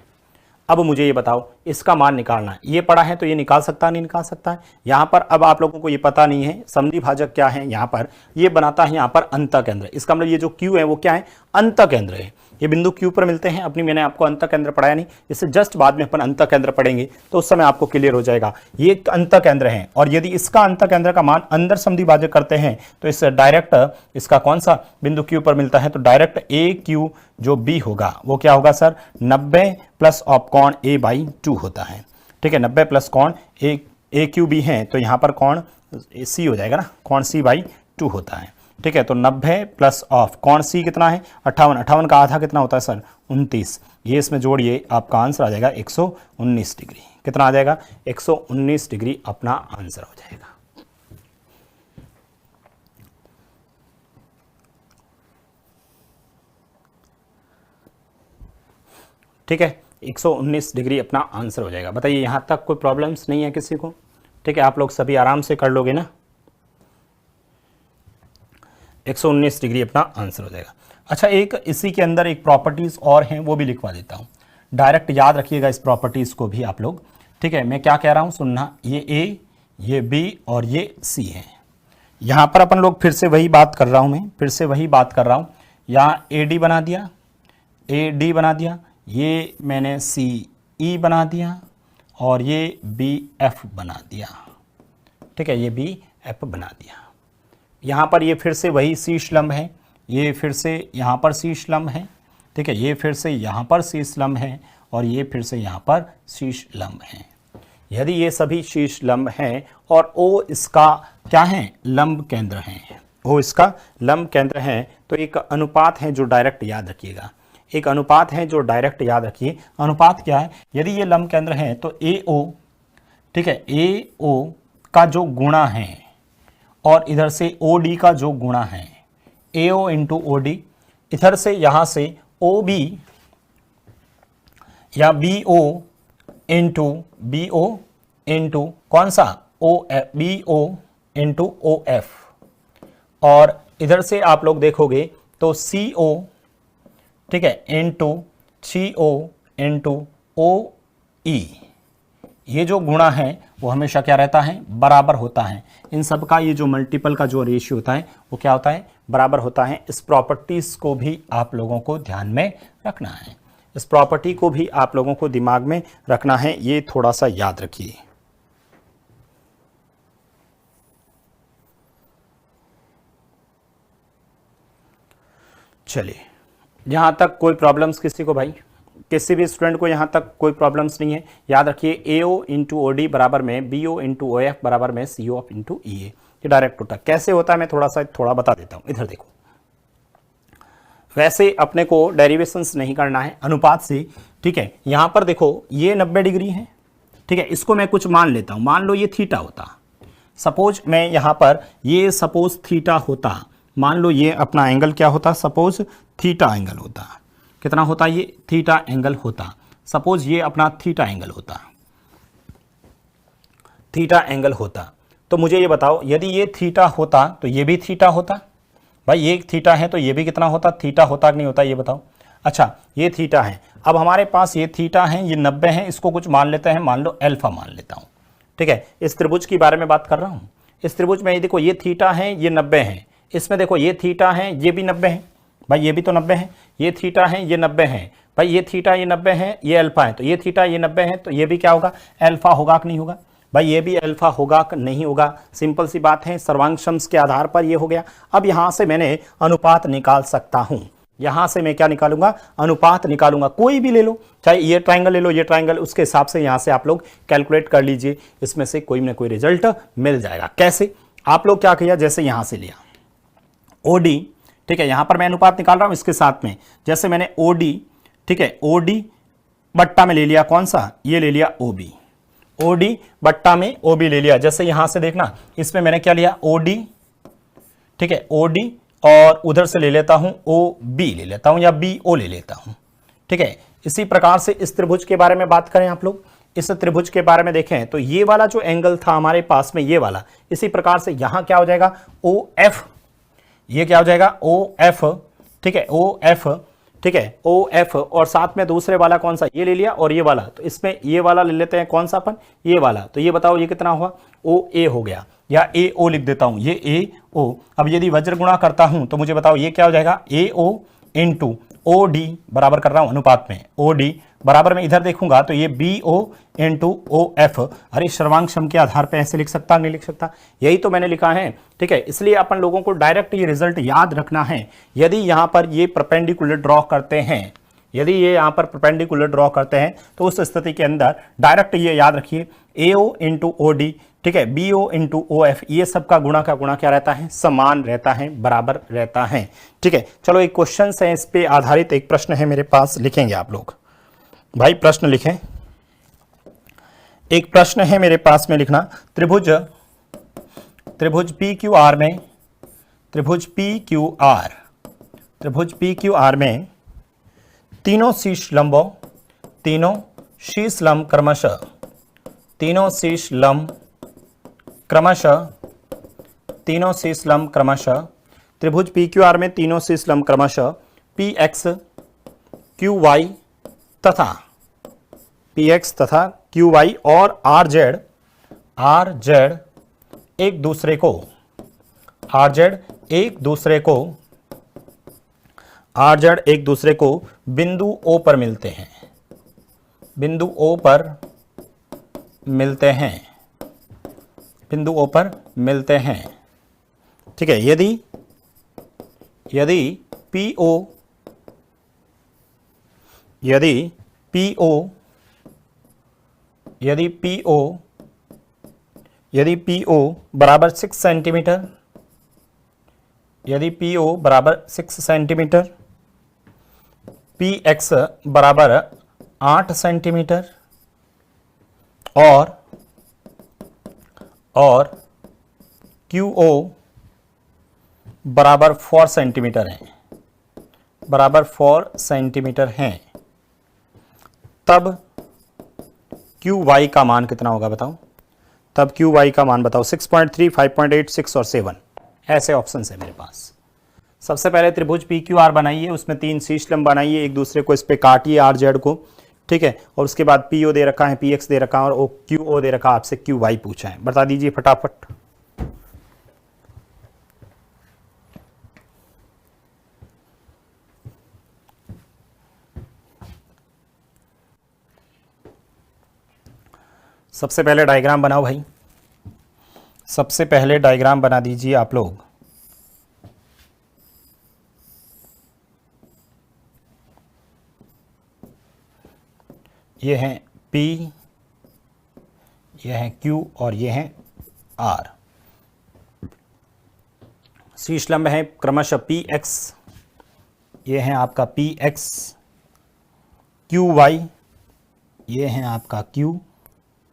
अब मुझे ये बताओ इसका मान निकालना है, ये पड़ा है तो ये निकाल सकता नहीं निकाल सकता है, यहाँ पर अब आप लोगों को ये पता नहीं है समद्विभाजक क्या है, यहाँ पर ये बनाता है यहाँ पर अंतःकेंद्र, इसका मतलब ये जो क्यू है वो क्या है, अंतःकेंद्र है, ये बिंदु क्यू पर मिलते हैं, अपनी मैंने आपको अंतःकेंद्र पढ़ाया नहीं, इससे जस्ट बाद में अपन अंतःकेंद्र पढ़ेंगे तो उस समय आपको क्लियर हो जाएगा, ये एक अंतःकेंद्र है, और यदि इसका अंतःकेंद्र का मान अंदर समद्विभाजक करते हैं तो इस डायरेक्ट इसका कौन सा बिंदु क्यू पर मिलता है, तो डायरेक्ट ए क्यू जो बी होगा वो क्या होगा सर, 90 प्लस ऑफ कॉन ए बाई 2 होता है, ठीक है, 90 प्लस कॉन ए क्यू बी है, तो यहाँ पर कॉन सी हो जाएगा ना, कॉन सी बाई 2 होता है, ठीक है, तो 90 प्लस ऑफ कॉन सी कितना है 58, 58 का आधा कितना होता है सर 29, ये इसमें जोड़िए आपका आंसर आ जाएगा 119 डिग्री, कितना आ जाएगा 119 डिग्री अपना आंसर हो जाएगा। ठीक है, 119 डिग्री अपना आंसर हो जाएगा। बताइए यहाँ तक कोई प्रॉब्लम्स नहीं है किसी को, ठीक है, आप लोग सभी आराम से कर लोगे ना, 119 डिग्री अपना आंसर हो जाएगा। अच्छा एक इसी के अंदर एक प्रॉपर्टीज और हैं वो भी लिखवा देता हूँ, डायरेक्ट याद रखिएगा इस प्रॉपर्टीज को भी आप लोग, ठीक है, मैं क्या कह रहा हूँ सुनना, ये ए, ये बी और ये सी है, यहाँ पर अपन लोग फिर से वही बात कर रहा हूँ, मैं फिर से वही बात कर रहा हूँ, यहाँ ए डी बना दिया, ए डी बना दिया, ये मैंने सी ई बना दिया और ये बी एफ बना दिया, ठीक है, ये बी एफ बना दिया, यहाँ पर ये फिर से वही शीर्ष लंब है, ये फिर से यहाँ पर शीर्ष लंब है, ठीक है, ये फिर से यहाँ पर शीर्ष लंब है और ये फिर से यहाँ पर शीर्ष लंब है। यदि ये सभी शीर्ष लंब हैं और ओ इसका क्या है, लंब केंद्र है, ओ इसका लंब केंद्र है, तो एक अनुपात है जो डायरेक्ट याद रखिएगा, एक अनुपात है जो डायरेक्ट याद रखिए, अनुपात क्या है, यदि ये लंब केंद्र है तो ए ओ, ठीक है, ए ओ का जो गुणा है और इधर से ओ डी का जो गुणा है, ए ओ इंटू ओ डी, इधर से यहां से ओ बी या बी ओ इंटू कौन सा O F, B O into O F, और इधर से आप लोग देखोगे तो सी ओ, ठीक है, इंटू सी ओ इंटू ओ ई, ये जो गुणा है वो हमेशा क्या रहता है, बराबर होता है, इन सब का ये जो मल्टीपल का जो रेशियो होता है वो क्या होता है, बराबर होता है। इस प्रॉपर्टीज को भी आप लोगों को ध्यान में रखना है, इस प्रॉपर्टी को भी आप लोगों को दिमाग में रखना है, ये थोड़ा सा याद रखिए। चलिए यहां तक कोई प्रॉब्लम्स किसी को, भाई किसी भी स्टूडेंट को यहाँ तक कोई प्रॉब्लम्स नहीं है, याद रखिए ए ओ इंटू ओ डी बराबर में B O into O F बराबर में सी ओ इंटू ई ए, ये डायरेक्ट होता है। कैसे होता है मैं थोड़ा बता देता हूँ, इधर देखो, वैसे अपने को डेरिवेशंस नहीं करना है अनुपात से, ठीक है। यहां पर देखो ये 90 डिग्री है, ठीक है, इसको मैं कुछ मान लेता हूं, मान लो ये थीटा होता, सपोज मैं यहां पर ये सपोज थीटा होता, मान लो ये अपना एंगल क्या होता, सपोज थीटा एंगल होता, कितना होता, ये थीटा एंगल होता, सपोज ये अपना थीटा एंगल होता, थीटा एंगल होता। तो मुझे ये बताओ यदि ये थीटा होता तो ये भी थीटा होता, भाई ये थीटा है तो ये भी कितना होता, थीटा होता कि नहीं होता, ये बताओ। अच्छा ये थीटा है, अब हमारे पास ये थीटा है, ये 90 है, इसको कुछ मान लेते हैं, मान लो अल्फा मान लेता हूं, ठीक है। इस त्रिभुज के बारे में बात कर रहा हूं, इस त्रिभुज में ये देखो ये थीटा है, ये 90 है, इसमें देखो ये थीटा है, ये भी 90 है, भाई ये भी तो 90 है, ये थीटा है, ये 90 है, भाई ये थीटा ये 90 है, ये अल्फा है, तो ये थीटा ये 90 है, तो ये भी क्या होगा, अल्फा होगा कि नहीं होगा, भाई ये भी अल्फा होगा कि नहीं होगा, सिंपल सी बात है, सर्वांशम्स के आधार पर ये हो गया। अब यहां से मैंने अनुपात निकाल सकता हूं, यहां से मैं क्या निकालूंगा, अनुपात निकालूंगा, कोई भी ले लो, चाहे ये ट्राइंगल ले लो, ये ट्राइंगल, उसके हिसाब से यहां से आप लोग कैलकुलेट कर लीजिए, इसमें से कोई ना कोई रिजल्ट मिल जाएगा। कैसे, आप लोग क्या किया, जैसे यहां से लिया ओडी, ठीक है, यहां पर मैं अनुपात निकाल रहा हूं इसके साथ में, जैसे मैंने ओडी, ठीक है, ओडी बट्टा में ले लिया, कौन सा, ये ले लिया ओबी, ओडी बट्टा में ओबी ले लिया, जैसे यहां से देखना इसमें मैंने क्या लिया, ओडी, ठीक है, ओडी, और उधर से ले लेता हूं ओ बी ले लेता हूं, या बी ओ ले लेता हूं, ठीक है। इसी प्रकार से इस त्रिभुज के बारे में बात करें, आप लोग इस त्रिभुज के बारे में देखें तो ये वाला जो एंगल था हमारे पास में, ये वाला, इसी प्रकार से यहां क्या हो जाएगा, ओ एफ, ये क्या हो जाएगा, ओ एफ, ठीक है, ओ एफ, ठीक है, ओ एफ, और साथ में दूसरे वाला कौन सा, ये ले लिया, और ये वाला, तो इसमें ये वाला ले लेते हैं, कौन सा अपन, ये वाला, तो ये बताओ ये कितना हुआ, ओ ए हो गया, या ए ओ लिख देता हूं, ये ए ओ। अब यदि वज्र गुणा करता हूं तो मुझे बताओ ये क्या हो जाएगा, ए ओ इंटू ओ डी, बराबर कर रहा हूं अनुपात में, ओ डी बराबर में इधर देखूंगा तो ये B O into O F. अरे सर्वांशम के आधार पर ऐसे लिख सकता, नहीं लिख सकता, यही तो मैंने लिखा है, ठीक है। इसलिए अपन लोगों को डायरेक्ट ये रिजल्ट याद रखना है, यदि यहां पर ये परपेंडिकुलर ड्रॉ करते हैं, यदि ये यहां पर परपेंडिकुलर ड्रॉ करते हैं तो उस स्थिति के अंदर डायरेक्ट ये याद रखिए, ए ओ इंटू ओ डी, ठीक है, B O into O F, ये सब का गुणा का गुणा क्या रहता है, समान रहता है, बराबर रहता है, ठीक है। चलो एक क्वेश्चन है, इस पे आधारित एक प्रश्न है मेरे पास, लिखेंगे आप लोग, भाई प्रश्न लिखें, एक प्रश्न है मेरे पास में लिखना, त्रिभुज पी क्यू आर में, त्रिभुज पी क्यू आर में तीनों शीर्ष लंबों, तीनों शीर्ष लंब क्रमशः, तीनों शीर्ष लंब क्रमशः, तीनों शीर्ष लंब क्रमशः, त्रिभुज पी क्यू आर में तीनों शीर्ष लंब क्रमशः पी एक्स क्यू वाई तथा पी एक्स तथा क्यू वाई और आर जेड एक दूसरे को, आर जेड एक दूसरे को बिंदु ओ पर मिलते हैं, बिंदु ओ पर मिलते हैं, ठीक है। यदि PO बराबर 6 सेंटीमीटर, यदि PO बराबर 6 सेंटीमीटर, PX बराबर 8 सेंटीमीटर और QO बराबर 4 सेंटीमीटर है, बराबर 4 सेंटीमीटर हैं, तब QY का मान कितना होगा बताओ, तब QY का मान बताओ, 6.3, 5.8, 6 और 7, ऐसे ऑप्शन है मेरे पास। सबसे पहले त्रिभुज PQR बनाइए, उसमें 3 शीर्ष लंब बनाइए, एक दूसरे को इस पे काटिए आर जेड को, ठीक है, और उसके बाद PO दे रखा है, PX दे रखा है, और QO दे रखा है, आपसे QY पूछा है, बता दीजिए फटाफट। सबसे पहले डायग्राम बनाओ भाई, सबसे पहले डायग्राम बना दीजिए आप लोग। ये है P, ये है Q और ये है R। शीर्ष लंब है क्रमशः PX, ये है आपका पी एक्स, क्यू वाई, ये है आपका क्यू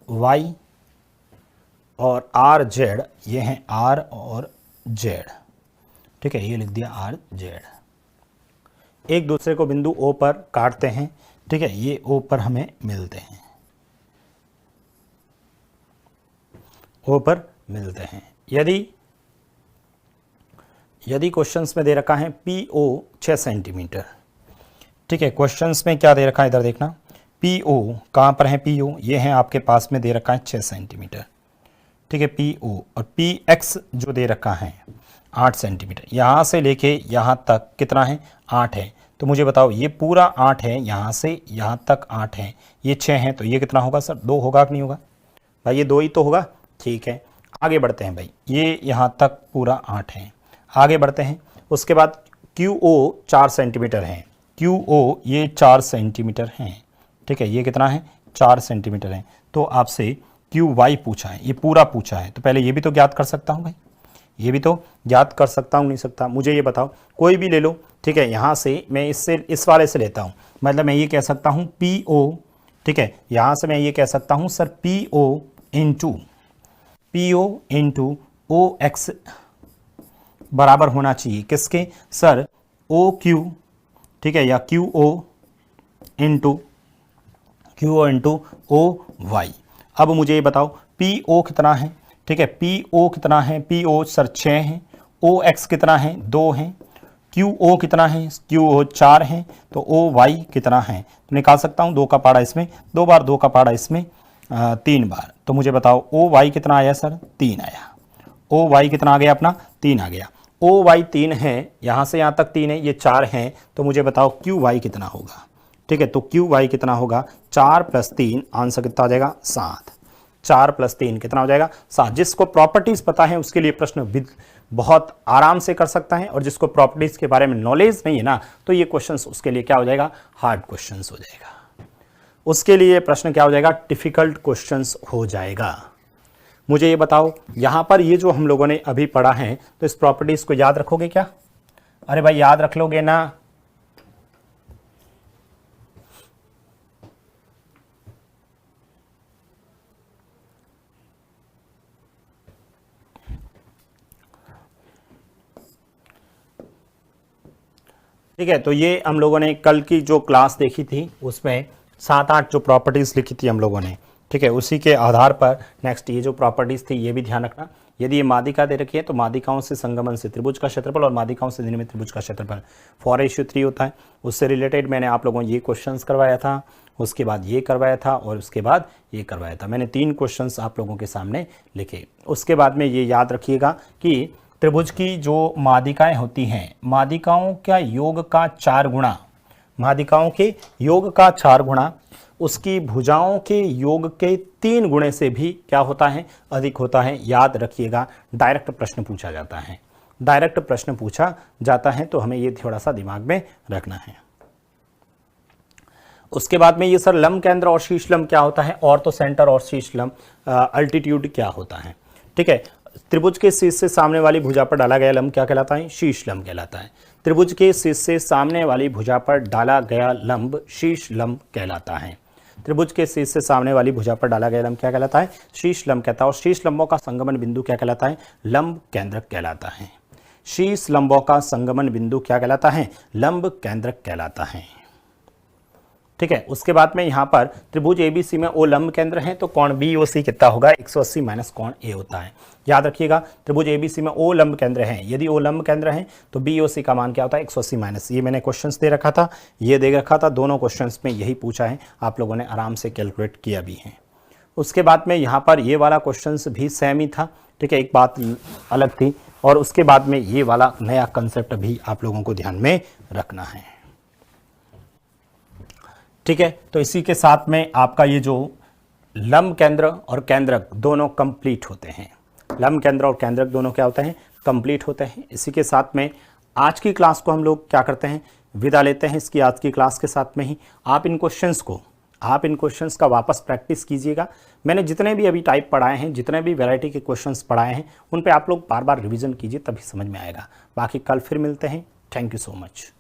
वाई, और आर जेड, ये हैं आर और जेड। ठीक है, ये लिख दिया आर जेड। एक दूसरे को बिंदु ओ पर काटते हैं। ठीक है, ये ओ पर हमें मिलते हैं, ओ पर मिलते हैं। यदि क्वेश्चंस में दे रखा है पी ओ 6 सेंटीमीटर। ठीक है, क्वेश्चंस में क्या दे रखा है, इधर देखना, पी ओ कहाँ पर है, पी ओ ये है आपके पास में दे रखा है 6 सेंटीमीटर। ठीक है, पी ओ, और पी एक्स जो दे रखा है 8 सेंटीमीटर। यहाँ से लेके यहाँ तक कितना है, 8 है। तो मुझे बताओ ये पूरा 8 है, यहाँ से यहाँ तक 8 है, ये 6 है, तो ये कितना होगा सर, 2 होगा कि नहीं होगा भाई, ये 2 ही तो होगा। ठीक है, आगे बढ़ते हैं भाई, ये यहाँ तक पूरा 8 है, आगे बढ़ते हैं। उसके बाद क्यू ओ 4 सेंटीमीटर है, क्यू ओ ये 4 सेंटीमीटर हैं। ठीक है, ये कितना है, 4 सेंटीमीटर है। तो आपसे क्यू वाई पूछा है, ये पूरा पूछा है, तो पहले ये भी तो ज्ञात कर सकता हूँ भाई, ये भी तो ज्ञात कर सकता हूँ, नहीं सकता, मुझे ये बताओ, कोई भी ले लो। ठीक है, यहाँ से मैं इससे इस वाले से लेता हूँ, मतलब मैं ये कह सकता हूँ पी ओ। ठीक है, यहाँ से मैं ये कह सकता हूँ sir P O into O X बराबर होना चाहिए किसके सर, ओ क्यू। ठीक है, या Q O into O Y. अब मुझे ये बताओ पी ओ कितना है। ठीक है, पी ओ कितना है, पी ओ सर 6 है, ओ एक्स कितना है, 2 है, क्यू ओ कितना है, क्यू ओ 4 है, तो ओ वाई कितना है, तो निकाल सकता हूँ, 2 का पाड़ा इसमें, 2 बार 2 का पाड़ा इसमें 3 बार। तो मुझे बताओ ओ वाई कितना आया सर, 3 आया। ओ वाई कितना आ गया अपना, 3 आ गया। ओ वाई 3 है, यहाँ से यहाँ तक 3 है, ये 4 है, तो मुझे बताओ क्यू वाई कितना होगा। ठीक है, तो क्यू वाई कितना होगा, 4 + 3, आंसर कितना आ जाएगा, 7। 4 + 3 कितना हो जाएगा, 7। जिसको प्रॉपर्टीज पता है उसके लिए प्रश्न बहुत आराम से कर सकता है, और जिसको प्रॉपर्टीज के बारे में नॉलेज नहीं है ना, तो ये क्वेश्चंस उसके लिए क्या हो जाएगा, हार्ड क्वेश्चंस हो जाएगा, उसके लिए प्रश्न क्या हो जाएगा, डिफिकल्ट क्वेश्चंस हो जाएगा। मुझे ये बताओ, यहां पर ये जो हम लोगों ने अभी पढ़ा है, तो इस प्रॉपर्टीज को याद रखोगे क्या, अरे भाई याद रख लोगे ना। ठीक है, तो ये हम लोगों ने कल की जो क्लास देखी थी उसमें 7-8 जो प्रॉपर्टीज लिखी थी हम लोगों ने। ठीक है, उसी के आधार पर नेक्स्ट ये जो प्रॉपर्टीज थी ये भी ध्यान रखना। यदि ये मादिका दे रखी है तो मादिकाओं से संगमन से त्रिभुज का क्षेत्रफल और मादिकाओं से निर्मित त्रिभुज का क्षेत्रफल 4:3 होता है। उससे रिलेटेड मैंने आप लोगों को ये क्वेश्चंस करवाया था, उसके बाद ये करवाया था, और उसके बाद ये करवाया था। मैंने 3 क्वेश्चंस आप लोगों के सामने लिखे। उसके बाद में ये याद रखिएगा कि त्रिभुज की जो मादिकाएं होती हैं, मादिकाओं का योग का 4 गुणा, मादिकाओं के योग का 4 गुणा उसकी भुजाओं के योग के 3 गुणे से भी क्या होता है, अधिक होता है। याद रखिएगा, डायरेक्ट प्रश्न पूछा जाता है, डायरेक्ट प्रश्न पूछा जाता है, तो हमें ये थोड़ा सा दिमाग में रखना है। उसके बाद में ये सर लंब केंद्र और शीर्ष लंब क्या होता है, और तो सेंटर और शीर्ष लंब अल्टीट्यूड क्या होता है। ठीक है, त्रिभुज के शीर्ष से सामने वाली भुजा पर डाला गया लंब क्या कहलाता है, शीर्ष लंब कहलाता है। त्रिभुज के शीर्ष से सामने वाली भुजा पर डाला गया लंब शीर्ष लंब कहलाता है। त्रिभुज के शीर्ष से सामने वाली भुजा पर डाला गया लंब क्या कहलाता है, शीर्ष लंब कहता है। और शीर्ष लंबों का संगमन बिंदु क्या कहलाता है, लंब केंद्रक कहलाता है। शीर्ष लंबों का संगमन बिंदु क्या कहलाता है, लंब केंद्रक कहलाता है। ठीक है, उसके बाद में यहाँ पर त्रिभुज एबीसी में ओ लंब केंद्र है, तो कोण बीओसी कितना होगा, 180 माइनस कोण ए होता है। याद रखिएगा, त्रिभुज एबीसी में ओ लंब केंद्र है, यदि ओ लंब केंद्र है तो बीओसी का मान क्या होता है, 180 माइनस। ये मैंने क्वेश्चंस दे रखा था, ये दे रखा था, दोनों क्वेश्चंस में यही पूछा है, आप लोगों ने आराम से कैलकुलेट किया भी है। उसके बाद में यहाँ पर ये वाला क्वेश्चन भी सेम ही था। ठीक है, एक बात अलग थी, और उसके बाद में ये वाला नया कंसेप्ट भी आप लोगों को ध्यान में रखना है। ठीक है, तो इसी के साथ में आपका ये जो लंब केंद्र और केंद्रक दोनों कंप्लीट होते हैं। लंब केंद्र और केंद्रक दोनों क्या होते हैं, कंप्लीट होते हैं। इसी के साथ में आज की क्लास को हम लोग क्या करते हैं, विदा लेते हैं इसकी आज की क्लास के साथ में ही। आप इन क्वेश्चंस का वापस प्रैक्टिस कीजिएगा। मैंने जितने भी अभी टाइप पढ़ाए हैं, जितने भी वैरायटी के क्वेश्चंस पढ़ाए हैं, उन पे आप लोग बार बार रिवीजन कीजिए, तभी समझ में आएगा। बाकी कल फिर मिलते हैं। Thank you so much.